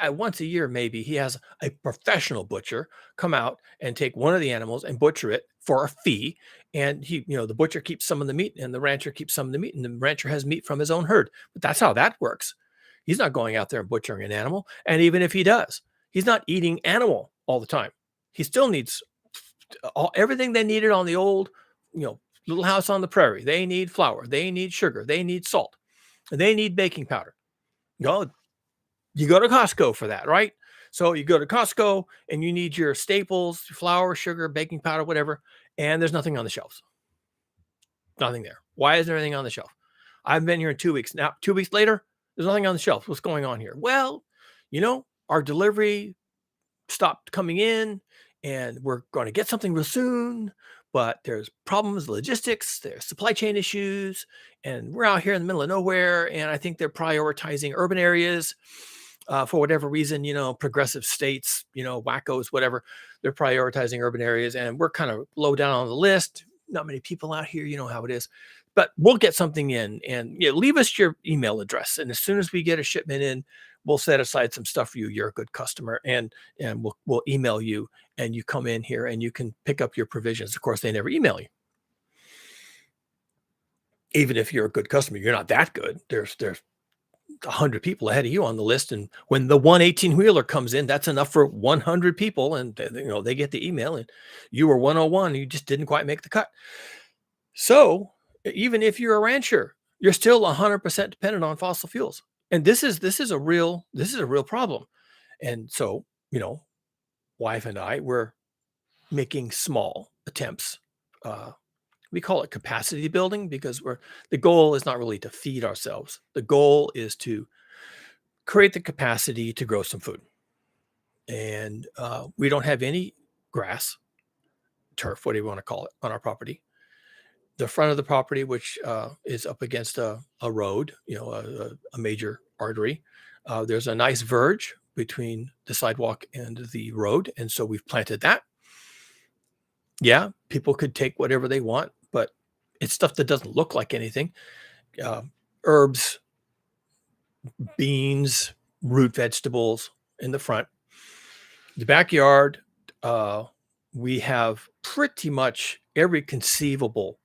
once a year maybe he has a professional butcher come out and take one of the animals and butcher it for a fee, and the butcher keeps some of the meat and the rancher keeps some of the meat, and the rancher has meat from his own herd. But that's how that works. He's not going out there and butchering an animal, and even if he does, he's not eating animal all the time. He still needs everything they needed on the old Little House on the Prairie. They need flour, they need sugar, they need salt, they need baking powder. You go to Costco for that, right? So you go to Costco and you need your staples, flour, sugar, baking powder, whatever, and there's nothing on the shelves. Nothing there. Why isn't there anything on the shelf? I've been here in 2 weeks. Now, 2 weeks later, there's nothing on the shelf. What's going on here? Well, our delivery stopped coming in, and we're going to get something real soon, but there's problems, logistics, there's supply chain issues, and we're out here in the middle of nowhere, and I think they're prioritizing urban areas. For whatever reason, progressive states, wackos, whatever, they're prioritizing urban areas, and we're kind of low down on the list. Not many people out here, you know how it is, but we'll get something in, and leave us your email address. And as soon as we get a shipment in, we'll set aside some stuff for you. You're a good customer, and we'll email you, and you come in here and you can pick up your provisions. Of course, they never email you. Even if you're a good customer, you're not that good. There's 100 people ahead of you on the list, and when the 118-wheeler comes in, that's enough for 100 people, and they get the email, and you were 101, you just didn't quite make the cut. So even if you're a rancher, you're still 100% dependent on fossil fuels, and this is a real problem. And so wife and I were making small attempts. We call it capacity building because the goal is not really to feed ourselves. The goal is to create the capacity to grow some food. And we don't have any grass, turf, whatever you want to call it, on our property. The front of the property, which is up against a road, a major artery, there's a nice verge between the sidewalk and the road. And so we've planted that. Yeah, people could take whatever they want, but it's stuff that doesn't look like anything. Herbs, beans, root vegetables in the front. The backyard, we have pretty much every conceivable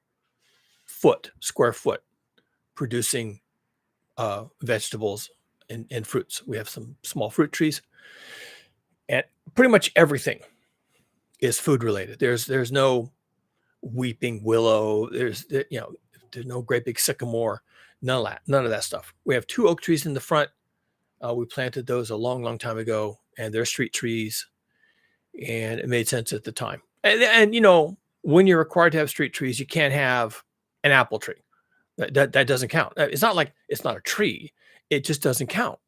square foot producing vegetables and fruits. We have some small fruit trees, and pretty much everything is food related. There's no weeping willow. There's no great big sycamore. None of that stuff. We have 2 oak trees in the front. We planted those a long, long time ago, and they're street trees, and it made sense at the time. And when you're required to have street trees, you can't have an apple tree. That doesn't count. It's not like it's not a tree. It just doesn't count.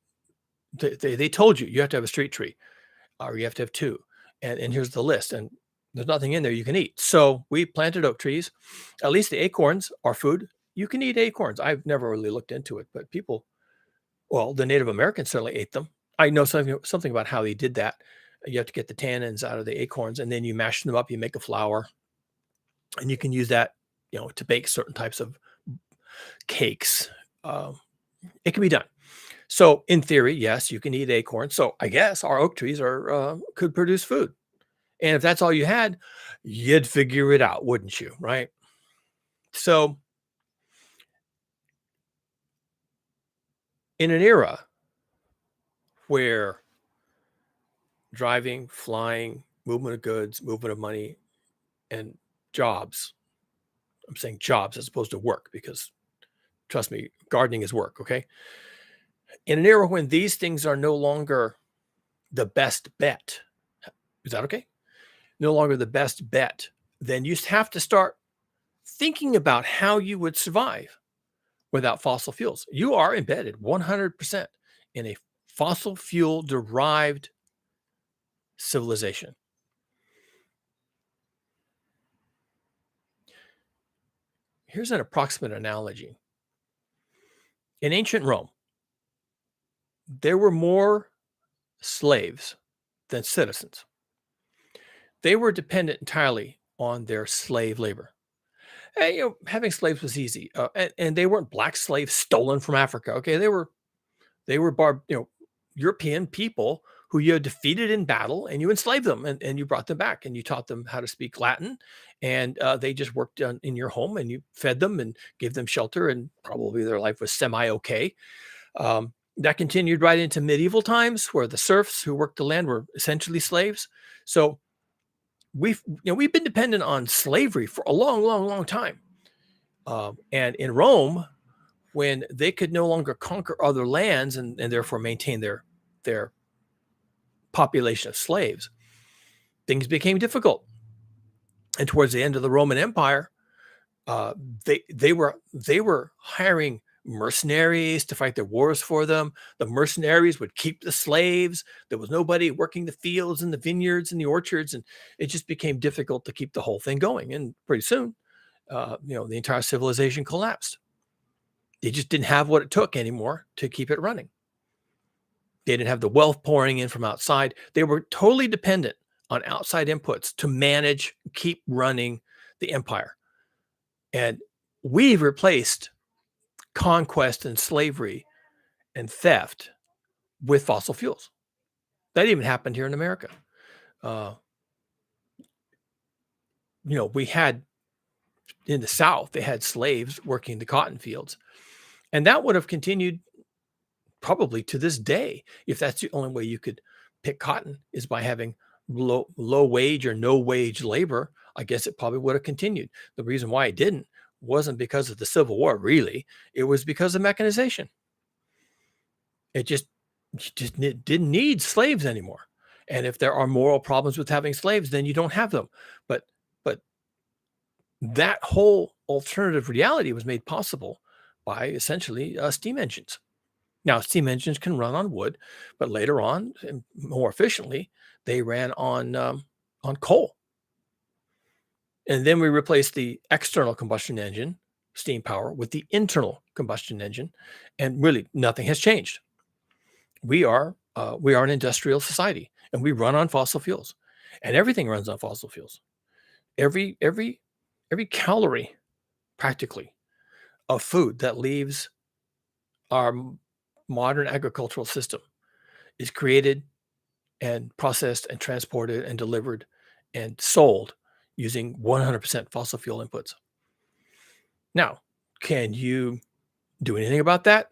They told you have to have a street tree, or you have to have 2. And here's the list, and there's nothing in there you can eat. So we planted oak trees. At least the acorns are food. You can eat acorns. I've never really looked into it, but the Native Americans certainly ate them. I know something about how they did that. You have to get the tannins out of the acorns, and then you mash them up. You make a flour, and you can use that, to bake certain types of cakes. It can be done. So in theory, yes, you can eat acorns. So I guess our oak trees could produce food. And if that's all you had, you'd figure it out, wouldn't you? Right? So In an era where driving, flying, movement of goods, movement of money, and jobs, I'm saying jobs as opposed to work, because trust me, gardening is work, okay? In an era when these things are no longer the best bet, is that okay? No longer the best bet, then you have to start thinking about how you would survive without fossil fuels. You are embedded 100% in a fossil fuel derived civilization. Here's an approximate analogy. In ancient Rome, there were more slaves than citizens. They were dependent entirely on their slave labor. And, having slaves was easy, and they weren't black slaves stolen from Africa. Okay, they were European people who you had defeated in battle, and you enslaved them, and you brought them back, and you taught them how to speak Latin, and they just worked in your home, and you fed them and gave them shelter, and probably their life was semi okay. That continued right into medieval times, where the serfs who worked the land were essentially slaves. So we've been dependent on slavery for a long, long, long time. And in Rome, when they could no longer conquer other lands and therefore maintain their population of slaves, things became difficult. And towards the end of the Roman Empire, they were hiring mercenaries to fight their wars for them. The mercenaries would keep the slaves. There was nobody working the fields and the vineyards and the orchards, and it just became difficult to keep the whole thing going. And pretty soon, the entire civilization collapsed. They just didn't have what it took anymore to keep it running. They didn't have the wealth pouring in from outside. They were totally dependent on outside inputs to manage, keep running the empire. And we've replaced conquest and slavery and theft with fossil fuels. That even happened here in America. We had in the South, they had slaves working the cotton fields. And that would have continued probably to this day, if that's the only way you could pick cotton is by having low wage or no wage labor. I guess it probably would have continued. The reason why it didn't wasn't because of the Civil War, really. It was because of mechanization. It just didn't need slaves anymore. And if there are moral problems with having slaves, then you don't have them. But that whole alternative reality was made possible by essentially steam engines. Now, steam engines can run on wood, but later on, and more efficiently, they ran on coal. And then we replaced the external combustion engine, steam power, with the internal combustion engine, and really nothing has changed. We are an industrial society, and we run on fossil fuels, and everything runs on fossil fuels. Every calorie, practically, of food that leaves our modern agricultural system is created and processed and transported and delivered and sold using 100% fossil fuel inputs. Now, can you do anything about that?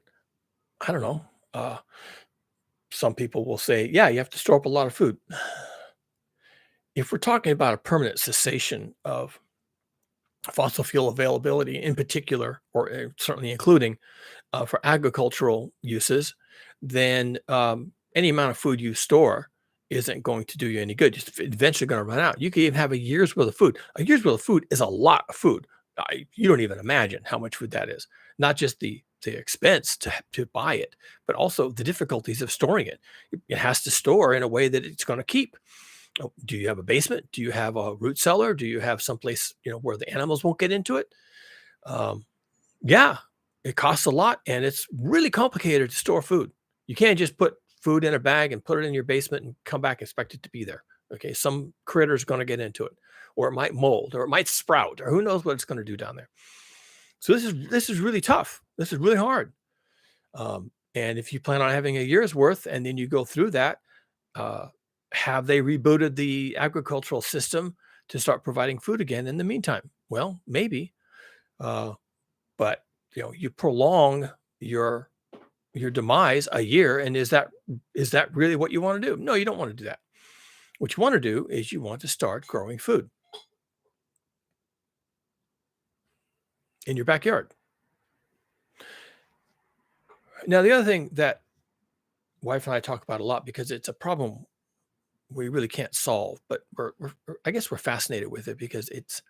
I don't know. Some people will say, yeah, you have to store up a lot of food. If we're talking about a permanent cessation of fossil fuel availability in particular, or certainly including for agricultural uses, then any amount of food you store isn't going to do you any good. It's eventually going to run out. You can even have a year's worth of food. A year's worth of food is a lot of food. You don't even imagine how much food that is. Not just the expense to buy it, but also the difficulties of storing it. It has to store in a way that it's going to keep. Do you have a basement? Do you have a root cellar? Do you have someplace where the animals won't get into it? Yeah, it costs a lot, and it's really complicated to store food. You can't just put food in a bag and put it in your basement and come back and expect it to be there. Okay, some critter's going to get into it, or it might mold, or it might sprout, or who knows what it's going to do down there. So this is really tough. This is really hard. And if you plan on having a year's worth, and then you go through that, have they rebooted the agricultural system to start providing food again in the meantime? Well, maybe, but you prolong your your demise a year. And is that really what you want to do? No, you don't want to do that. What you want to do is you want to start growing food in your backyard. Now, the other thing that wife and I talk about a lot, because it's a problem we really can't solve, but I guess we're fascinated with it because it's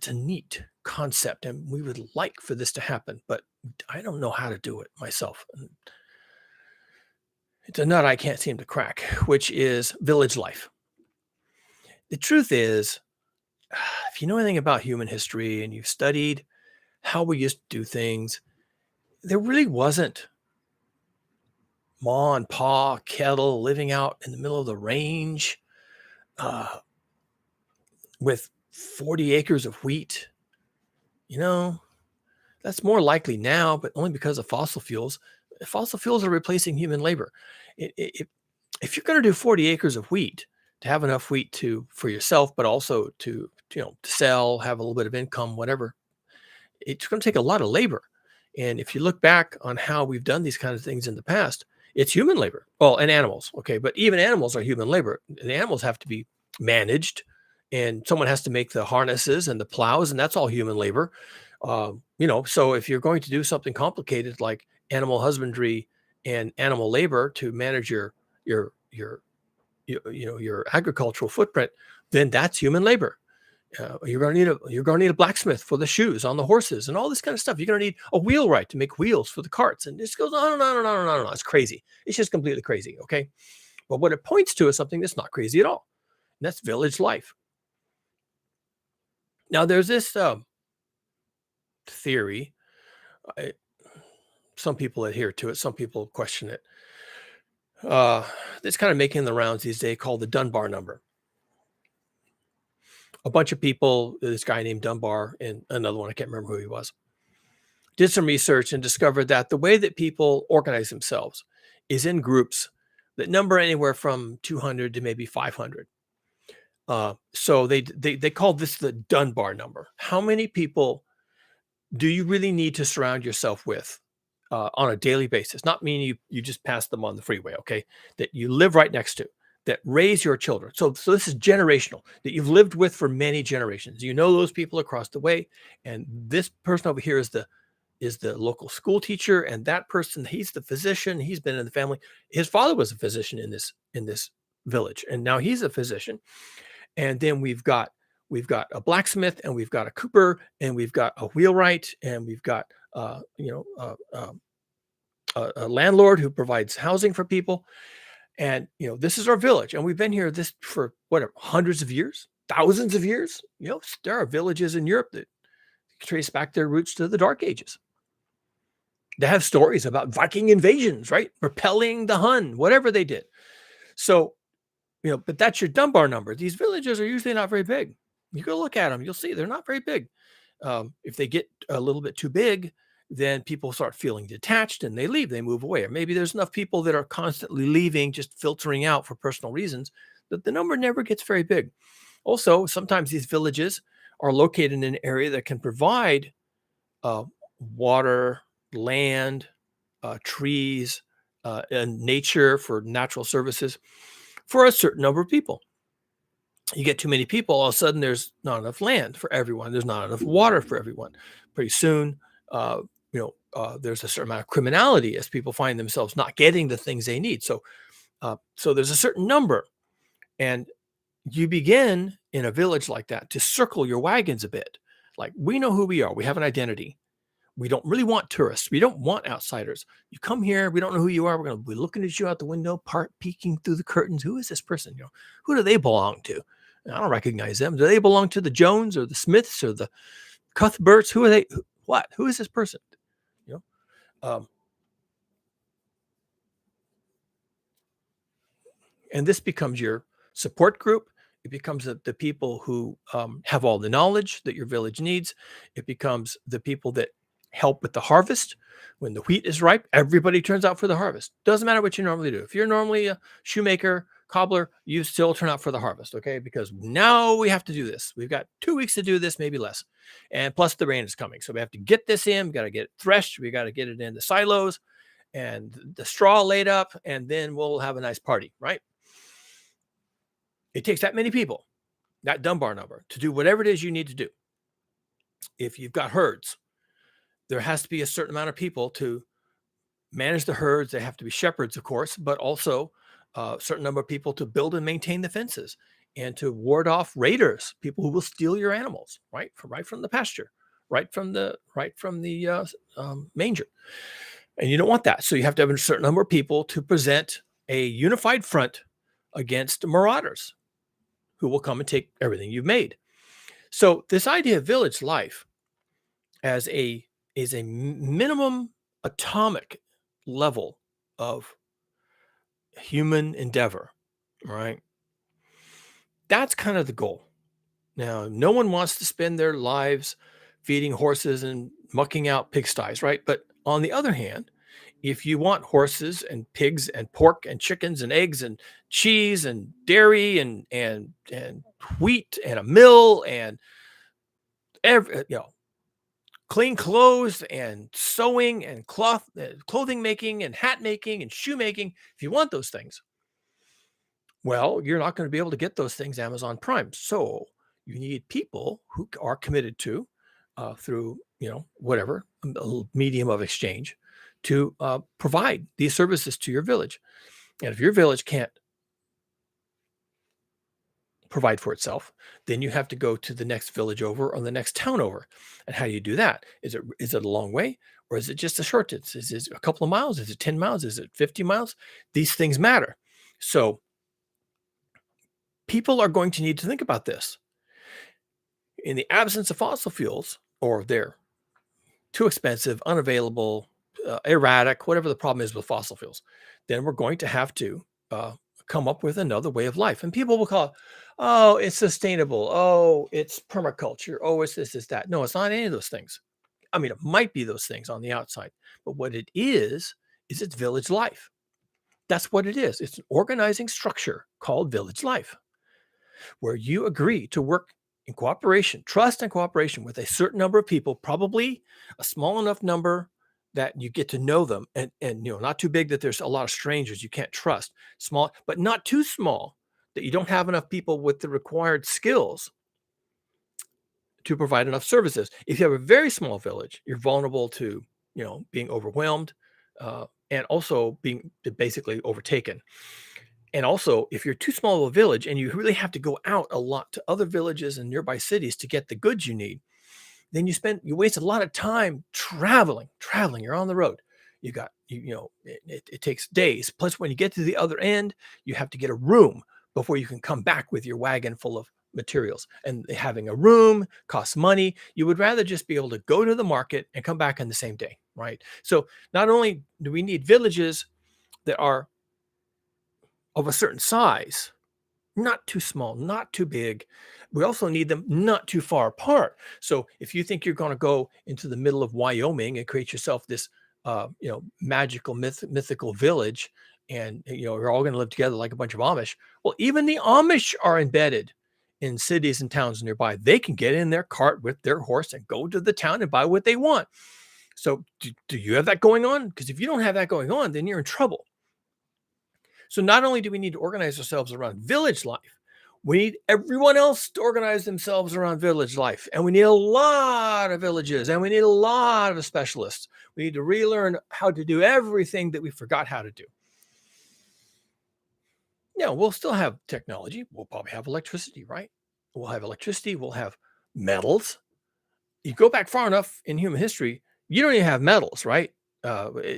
a neat concept, and we would like for this to happen, but I don't know how to do it myself. And it's a nut I can't seem to crack, which is village life. The truth is, if you know anything about human history and you've studied how we used to do things, there really wasn't ma and pa kettle living out in the middle of the range uh, with 40 acres of wheat. You know, that's more likely now, but only because of fossil fuels. Fossil fuels are replacing human labor. If you're going to do 40 acres of wheat, to have enough wheat for yourself, but also to sell, have a little bit of income, whatever, it's going to take a lot of labor. And if you look back on how we've done these kinds of things in the past, it's human labor. Well, and animals, okay, but even animals are human labor. The animals have to be managed, and someone has to make the harnesses and the plows, and that's all human labor. So if you're going to do something complicated like animal husbandry and animal labor to manage your agricultural footprint, then that's human labor. You're going to need a blacksmith for the shoes on the horses and all this kind of stuff. You're going to need a wheelwright to make wheels for the carts, and this goes on and on and on and on and on. It's crazy. It's just completely crazy. Okay, but what it points to is something that's not crazy at all, and that's village life. Now, there's this theory. Some people adhere to it. Some people question it. That's kind of making the rounds these days, called the Dunbar number. A bunch of people, this guy named Dunbar and another one, I can't remember who he was, did some research and discovered that the way that people organize themselves is in groups that number anywhere from 200 to maybe 500. So they called this the Dunbar number. How many people do you really need to surround yourself with on a daily basis? Not meaning you just pass them on the freeway, okay? That you live right next to, that raise your children. So this is generational, that you've lived with for many generations. You know those people across the way, and this person over here is the local school teacher, and that person, he's the physician. He's been in the family. His father was a physician in this village, and now he's a physician. And then we've got a blacksmith, and we've got a cooper, and we've got a wheelwright, and we've got a landlord who provides housing for people. And this is our village, and we've been here for whatever, hundreds of years, thousands of years. There are villages in Europe that trace back their roots to the Dark Ages. They have stories about Viking invasions, right? Repelling the Hun, whatever they did. So, but that's your Dunbar number. These villages are usually not very big. You go look at them, you'll see they're not very big. If they get a little bit too big, then people start feeling detached and they leave, they move away. Or maybe there's enough people that are constantly leaving, just filtering out for personal reasons, that the number never gets very big. Also, sometimes these villages are located in an area that can provide water, land, trees, and nature for natural services for a certain number of people. You get too many people, all of a sudden there's not enough land for everyone. There's not enough water for everyone. Pretty soon, there's a certain amount of criminality as people find themselves not getting the things they need. So there's a certain number, and you begin in a village like that to circle your wagons a bit. Like, we know who we are. We have an identity. We don't really want tourists. We don't want outsiders. You come here, we don't know who you are. We're going to be looking at you out the window, peeking through the curtains. Who is this person? Who do they belong to? I don't recognize them. Do they belong to the Jones or the Smiths or the Cuthberts? Who are they? What? Who is this person? And this becomes your support group. It becomes the people who have all the knowledge that your village needs. It becomes the people that help with the harvest. When the wheat is ripe, everybody turns out for the harvest. Doesn't matter what you normally do. If you're normally a shoemaker, cobbler, you still turn out for the harvest, okay? Because now we have to do this. We've got 2 weeks to do this, maybe less. And plus the rain is coming. So we have to get this in. We got to get it threshed. We got to get it in the silos and the straw laid up, and then we'll have a nice party, right? It takes that many people, that Dunbar number, to do whatever it is you need to do. If you've got herds, there has to be a certain amount of people to manage the herds. They have to be shepherds, of course, but also a certain number of people to build and maintain the fences and to ward off raiders, people who will steal your animals, right from the pasture, right from the manger. And you don't want that. So you have to have a certain number of people to present a unified front against marauders who will come and take everything you've made. So this idea of village life is a minimum atomic level of human endeavor, right? That's kind of the goal. Now, no one wants to spend their lives feeding horses and mucking out pigsties, right? But on the other hand, if you want horses and pigs and pork and chickens and eggs and cheese and dairy and wheat and a mill and clean clothes and sewing and clothing making and hat making and shoe making, if you want those things, well, you're not going to be able to get those things Amazon Prime. So you need people who are committed to through whatever medium of exchange to provide these services to your village. And if your village can't provide for itself, then you have to go to the next village over or the next town over. And how do you do that? Is it a long way, or is it just a short distance? Is it a couple of miles? Is it 10 miles? Is it 50 miles? These things matter. So people are going to need to think about this. In the absence of fossil fuels, or they're too expensive, unavailable, erratic, whatever the problem is with fossil fuels, then we're going to have to come up with another way of life. And people will call it, oh, it's sustainable. Oh, it's permaculture. Oh, it's this, it's that. No, it's not any of those things. I mean, it might be those things on the outside, but what it is it's village life. That's what it is. It's an organizing structure called village life, where you agree to work in cooperation, trust and cooperation with a certain number of people, probably a small enough number that you get to know them, and not too big that there's a lot of strangers you can't trust. Small, but not too small that you don't have enough people with the required skills to provide enough services. If you have a very small village, you're vulnerable to being overwhelmed and also being basically overtaken. And also, if you're too small of a village and you really have to go out a lot to other villages and nearby cities to get the goods you need, then you waste a lot of time traveling. You're on the road. It takes days. Plus, when you get to the other end, you have to get a room before you can come back with your wagon full of materials. And having a room costs money. You would rather just be able to go to the market and come back on the same day, right? So not only do we need villages that are of a certain size, not too small, not too big. We also need them not too far apart. So if you think you're going to go into the middle of Wyoming and create yourself this, magical, mythical village, and you're all going to live together like a bunch of Amish. Well, even the Amish are embedded in cities and towns nearby. They can get in their cart with their horse and go to the town and buy what they want. So do you have that going on? Because if you don't have that going on, then you're in trouble. So not only do we need to organize ourselves around village life, we need everyone else to organize themselves around village life. And we need a lot of villages, and we need a lot of specialists. We need to relearn how to do everything that we forgot how to do. Yeah, we'll still have technology. We'll probably have electricity, right? We'll have electricity. We'll have metals. You go back far enough in human history, you don't even have metals, right?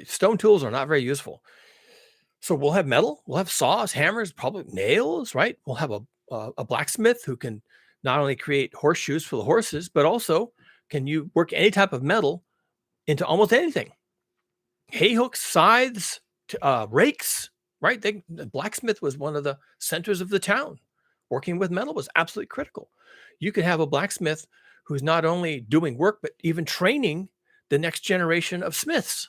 Stone tools are not very useful. So we'll have metal, we'll have saws, hammers, probably nails, right? We'll have a blacksmith who can not only create horseshoes for the horses, but also can you work any type of metal into almost anything. Hay hooks, scythes, rakes, right? The blacksmith was one of the centers of the town. Working with metal was absolutely critical. You could have a blacksmith who's not only doing work, but even training the next generation of smiths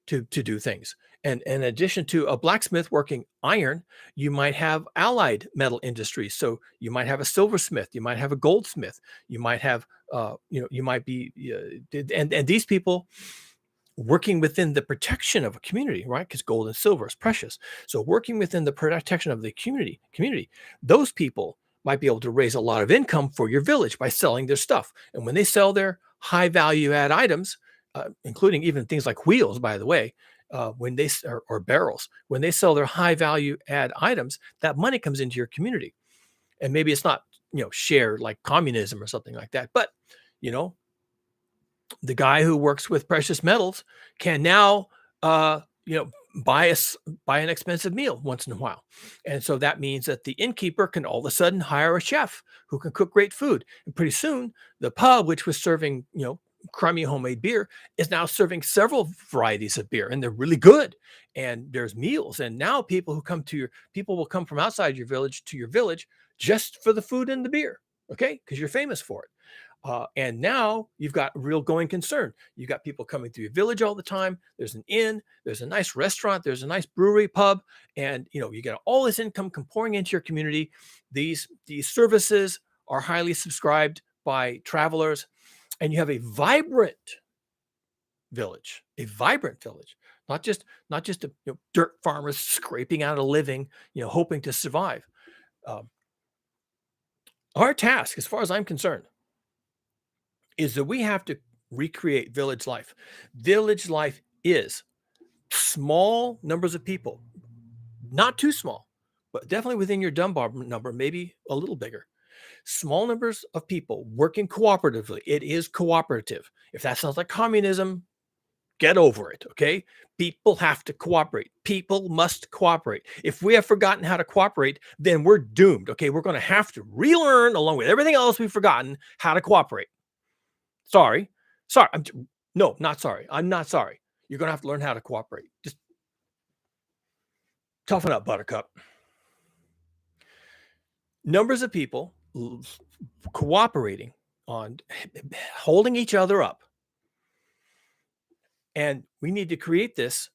to do things. And in addition to a blacksmith working iron, you might have allied metal industries. So you might have a silversmith, you might have a goldsmith, you might have, you might be, and these people working within the protection of a community, right? Because gold and silver is precious. So working within the protection of the community, those people might be able to raise a lot of income for your village by selling their stuff. And when they sell their high value add items, including even things like wheels, by the way, when they or barrels, when they sell their high value add items, that money comes into your community. And maybe it's not, shared like communism or something like that, but you know, the guy who works with precious metals can now, you know, buy an expensive meal once in a while. And so that means that the innkeeper can all of a sudden hire a chef who can cook great food. And pretty soon the pub, which was serving, crummy homemade beer, is now serving several varieties of beer, and they're really good. And there's meals. And now people will come from outside your village to your village just for the food and the beer. Okay. Because you're famous for it. And now you've got real going concern. You've got people coming through your village all the time. There's an inn, there's a nice restaurant, there's a nice brewery, pub, and you get all this income pouring into your community. These services are highly subscribed by travelers, and you have a vibrant village, not just dirt farmers scraping out a living, hoping to survive. Our task, as far as I'm concerned, is that we have to recreate village life. Village life is small numbers of people, not too small, but definitely within your Dunbar number, maybe a little bigger. Small numbers of people working cooperatively. It is cooperative. If that sounds like communism, get over it, okay? People have to cooperate. People must cooperate. If we have forgotten how to cooperate, then we're doomed, okay? We're going to have to relearn, along with everything else we've forgotten, how to cooperate. Sorry. No, not sorry. I'm not sorry. You're going to have to learn how to cooperate. Just toughen up, Buttercup. Numbers of people cooperating on holding each other up. And we need to create this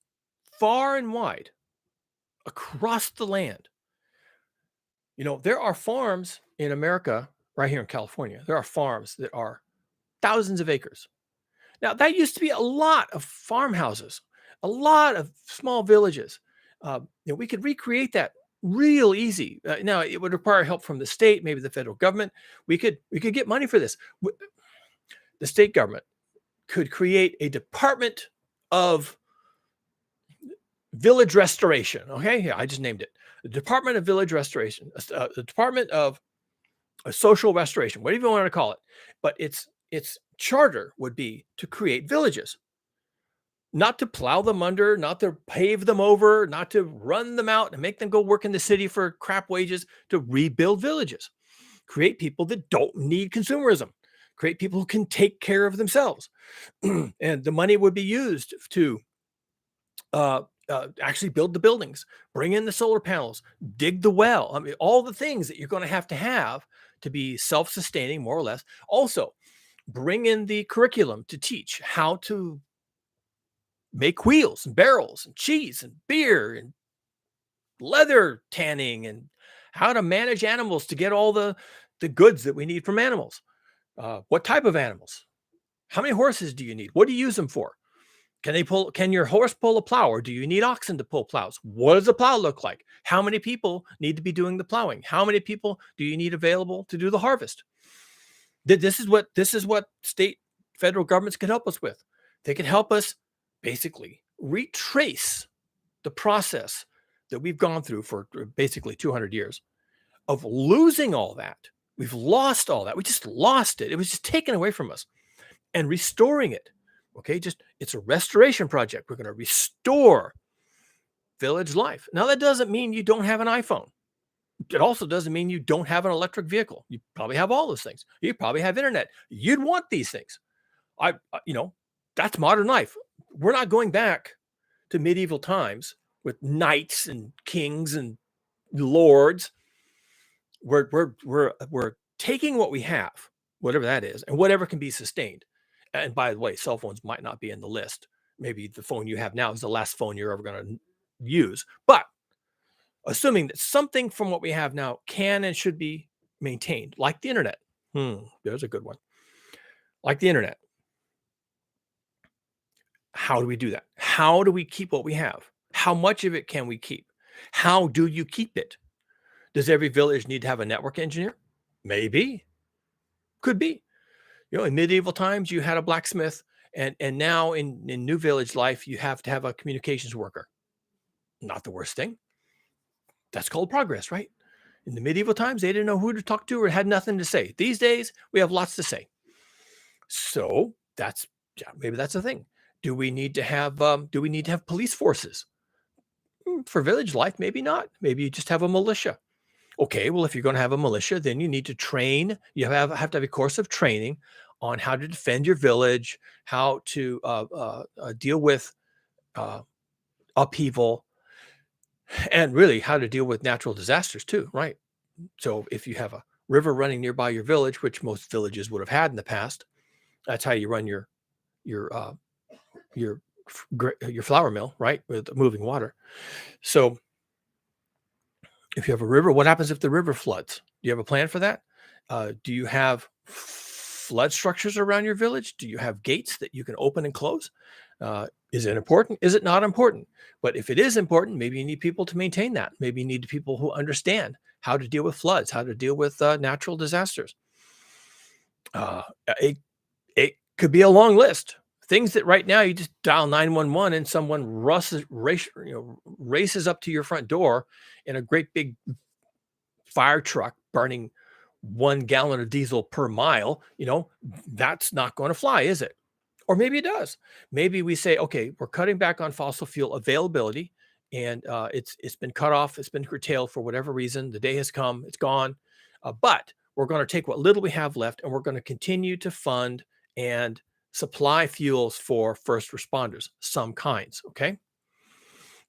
far and wide across the land. There are farms in America, right here in California. There are farms that are thousands of acres. Now, that used to be a lot of farmhouses, a lot of small villages. We could recreate that real easy. Now, it would require help from the state, maybe the federal government. We could get money for this. The state government could create a department of village restoration. Okay, yeah, I just named it. The Department of Village Restoration, the Department of Social Restoration, whatever you want to call it. But its charter would be to create villages, not to plow them under, not to pave them over, not to run them out and make them go work in the city for crap wages, to rebuild villages, create people that don't need consumerism, create people who can take care of themselves. And the money would be used to actually build the buildings, bring in the solar panels, dig the well. I mean, all the things that you're going to have to be self-sustaining, more or less. Also, bring in the curriculum to teach how to make wheels and barrels and cheese and beer and leather tanning, and how to manage animals to get all the goods that we need from animals. What type of animals? How many horses do you need? What do you use them for? Can your horse pull a plow, or do you need oxen to pull plows? What does a plow look like? How many people need to be doing the plowing? How many people do you need available to do the harvest? This is what state, federal governments can help us with. They can help us basically retrace the process that we've gone through for basically 200 years of losing all that. We've lost all that. We just lost it. It was just taken away from us, and restoring it. Okay, it's a restoration project. We're going to restore village life. Now, that doesn't mean you don't have an iPhone. It also doesn't mean you don't have an electric vehicle. You probably have all those things. You probably have internet. You'd want these things. That's modern life. We're not going back to medieval times with knights and kings and lords. We're taking what we have, whatever that is, and whatever can be sustained. And by the way, cell phones might not be in the list. maybe the phone you have now is the last phone you're ever going to use. But assuming that something from what we have now can and should be maintained, like the internet. There's a good one. Like the internet. How do we do that? How do we keep what we have? How much of it can we keep? How do you keep it? Does every village need to have a network engineer? Maybe. Could be. In medieval times, you had a blacksmith, and now in new village life, you have to have a communications worker. Not the worst thing. That's called progress, right? In the medieval times, they didn't know who to talk to or had nothing to say. These days, we have lots to say. So maybe that's a thing. Do we need to have police forces? For village life, maybe not. Maybe you just have a militia. Okay, well, if you're going to have a militia, then you need to train. You have to have a course of training on how to defend your village, how to deal with upheaval, and really how to deal with natural disasters too, right? So if you have a river running nearby your village, which most villages would have had in the past, that's how you run your flour mill, right, with moving water. So if you have a river, what happens if the river floods? Do you have a plan for that? Do you have flood structures around your village? Do you have gates that you can open and close? Is it important? Is it not important? But if it is important, maybe you need people to maintain that. Maybe you need people who understand how to deal with floods, how to deal with natural disasters. It could be a long list. Things that right now you just dial 911 and someone races up to your front door in a great big fire truck burning 1 gallon of diesel per mile. That's not going to fly, is it? Or maybe it does. Maybe we say, okay, we're cutting back on fossil fuel availability, and it's been cut off, it's been curtailed for whatever reason. The day has come, it's gone. But we're going to take what little we have left, and we're going to continue to fund and supply fuels for first responders, some kinds. Okay.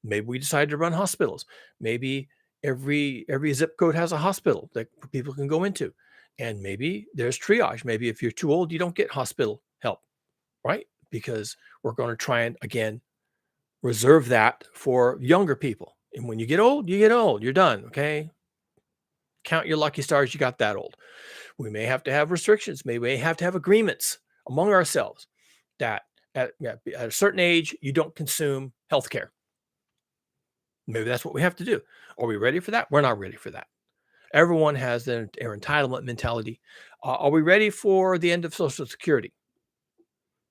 Maybe we decide to run hospitals. Maybe every zip code has a hospital that people can go into. And maybe there's triage. Maybe if you're too old, you don't get hospital help, right? Because we're going to try and, again, reserve that for younger people. And when you get old, you're done. Okay. Count your lucky stars. You got that old. We may have to have restrictions. Maybe we have to have agreements among ourselves that at a certain age, you don't consume healthcare. Maybe that's what we have to do. Are we ready for that? We're not ready for that. Everyone has their entitlement mentality. Are we ready for the end of Social Security?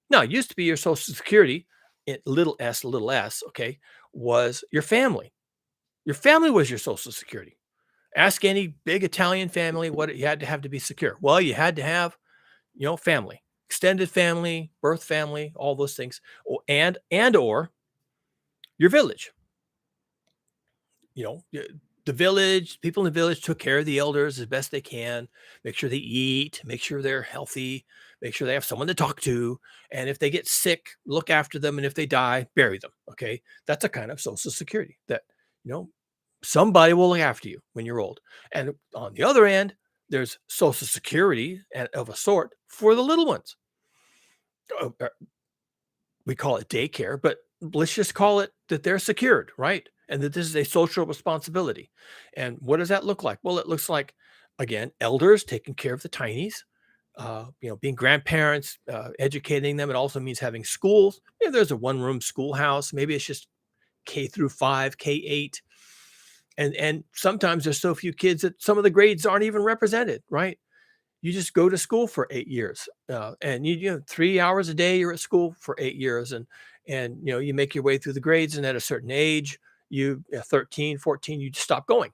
Now, it used to be your Social Security, little s, okay, was your family. Your family was your Social Security. Ask any big Italian family what you had to have to be secure. Well, you had to have, family, extended family, birth family, all those things, and or your village. The village, people in the village took care of the elders as best they can, make sure they eat, make sure they're healthy, make sure they have someone to talk to. And if they get sick, look after them. And if they die, bury them. Okay. That's a kind of Social Security that, somebody will look after you when you're old. And on the other end, there's Social Security of a sort for the little ones. We call it daycare, but let's just call it that they're secured, right? And that this is a social responsibility. And what does that look like? Well, it looks like, again, elders taking care of the tinies, being grandparents, educating them. It also means having schools. Maybe there's a one-room schoolhouse. Maybe it's just K through 5, K-8. And sometimes there's so few kids that some of the grades aren't even represented, right? You just go to school for 8 years, and you 3 hours a day, you're at school for 8 years, and you make your way through the grades, and at a certain age, 13, 14, you just stop going.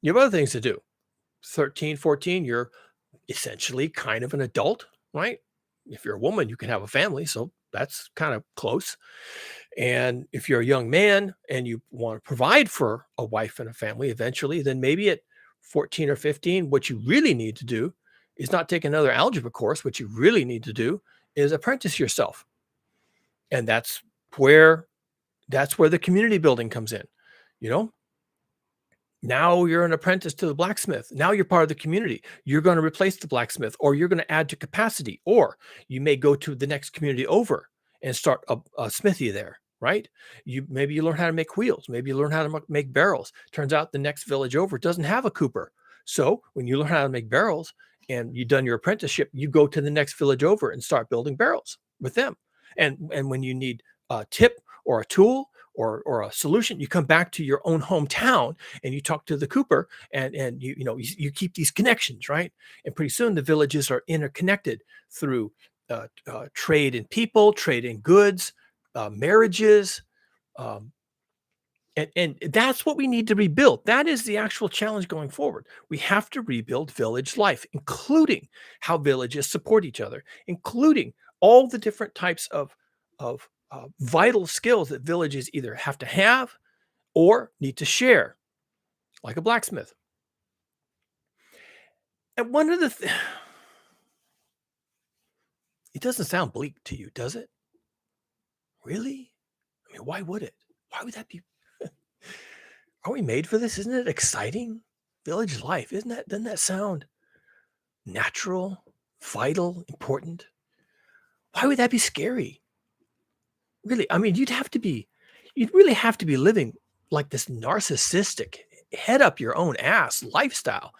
You have other things to do. 13, 14, you're essentially kind of an adult, right? If you're a woman, you can have a family, so that's kind of close. And if you're a young man and you want to provide for a wife and a family eventually, then maybe at 14 or 15, what you really need to do is not take another algebra course. What you really need to do is apprentice yourself. And that's where the community building comes in. Now you're an apprentice to the blacksmith. Now you're part of the community. You're going to replace the blacksmith, or you're going to add to capacity, or you may go to the next community over and start a smithy there, right? Maybe you learn how to make wheels. Maybe you learn how to make barrels. Turns out the next village over doesn't have a cooper. So when you learn how to make barrels and you've done your apprenticeship, you go to the next village over and start building barrels with them. And when you need a tip or a tool or a solution, you come back to your own hometown and you talk to the cooper, and you keep these connections, right? And pretty soon the villages are interconnected through trade in people, trade in goods, marriages, um, and that's what we need to rebuild. That is the actual challenge going forward. We have to rebuild village life, including how villages support each other, including all the different types of vital skills that villages either have to have or need to share, like a blacksmith. And one of the it doesn't sound bleak to you, does it? Really? I mean, why would it? Why would that be? Are we made for this? Isn't it exciting? Village life, isn't that? Doesn't that sound natural, vital, important? Why would that be scary? Really? I mean, you'd really have to be living like this narcissistic, head up your own ass lifestyle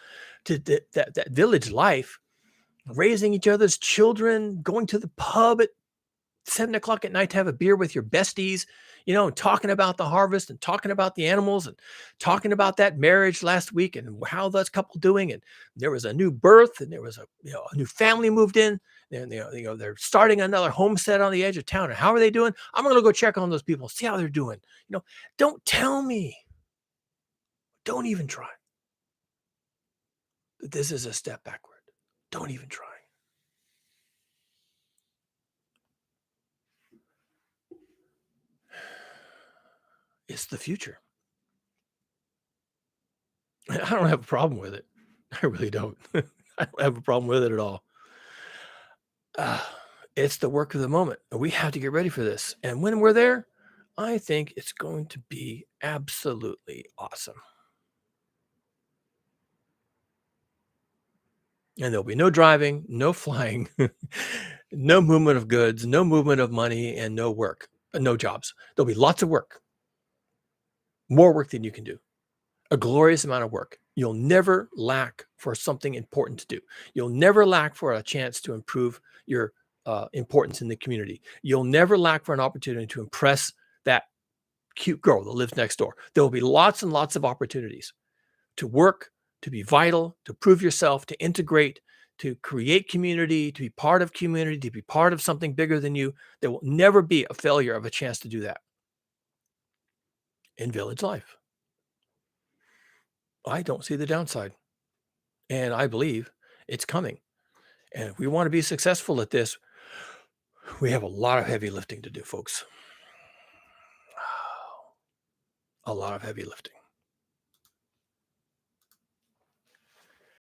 that village life, raising each other's children, going to the pub at 7 o'clock at night to have a beer with your besties, and talking about the harvest and talking about the animals and talking about that marriage last week and how that's couple doing. And there was a new birth and there was a new family moved in, and they're starting another homestead on the edge of town. And how are they doing? I'm going to go check on those people, see how they're doing. Don't tell me. Don't even try that this is a step backward. Don't even try. It's the future. I don't have a problem with it. I really don't. I don't have a problem with it at all. Uh, it's the work of the moment. We have to get ready for this. And when we're there, I think it's going to be absolutely awesome. And there'll be no driving, no flying, no movement of goods, no movement of money, and no work, no jobs. There'll be lots of work, more work than you can do. A glorious amount of work. You'll never lack for something important to do. You'll never lack for a chance to improve your importance in the community. You'll never lack for an opportunity to impress that cute girl that lives next door. There will be lots and lots of opportunities to work, to be vital, to prove yourself, to integrate, to create community, to be part of community, to be part of something bigger than you. There will never be a failure of a chance to do that in village life. I don't see the downside. And I believe it's coming. And if we want to be successful at this, we have a lot of heavy lifting to do, folks. A lot of heavy lifting.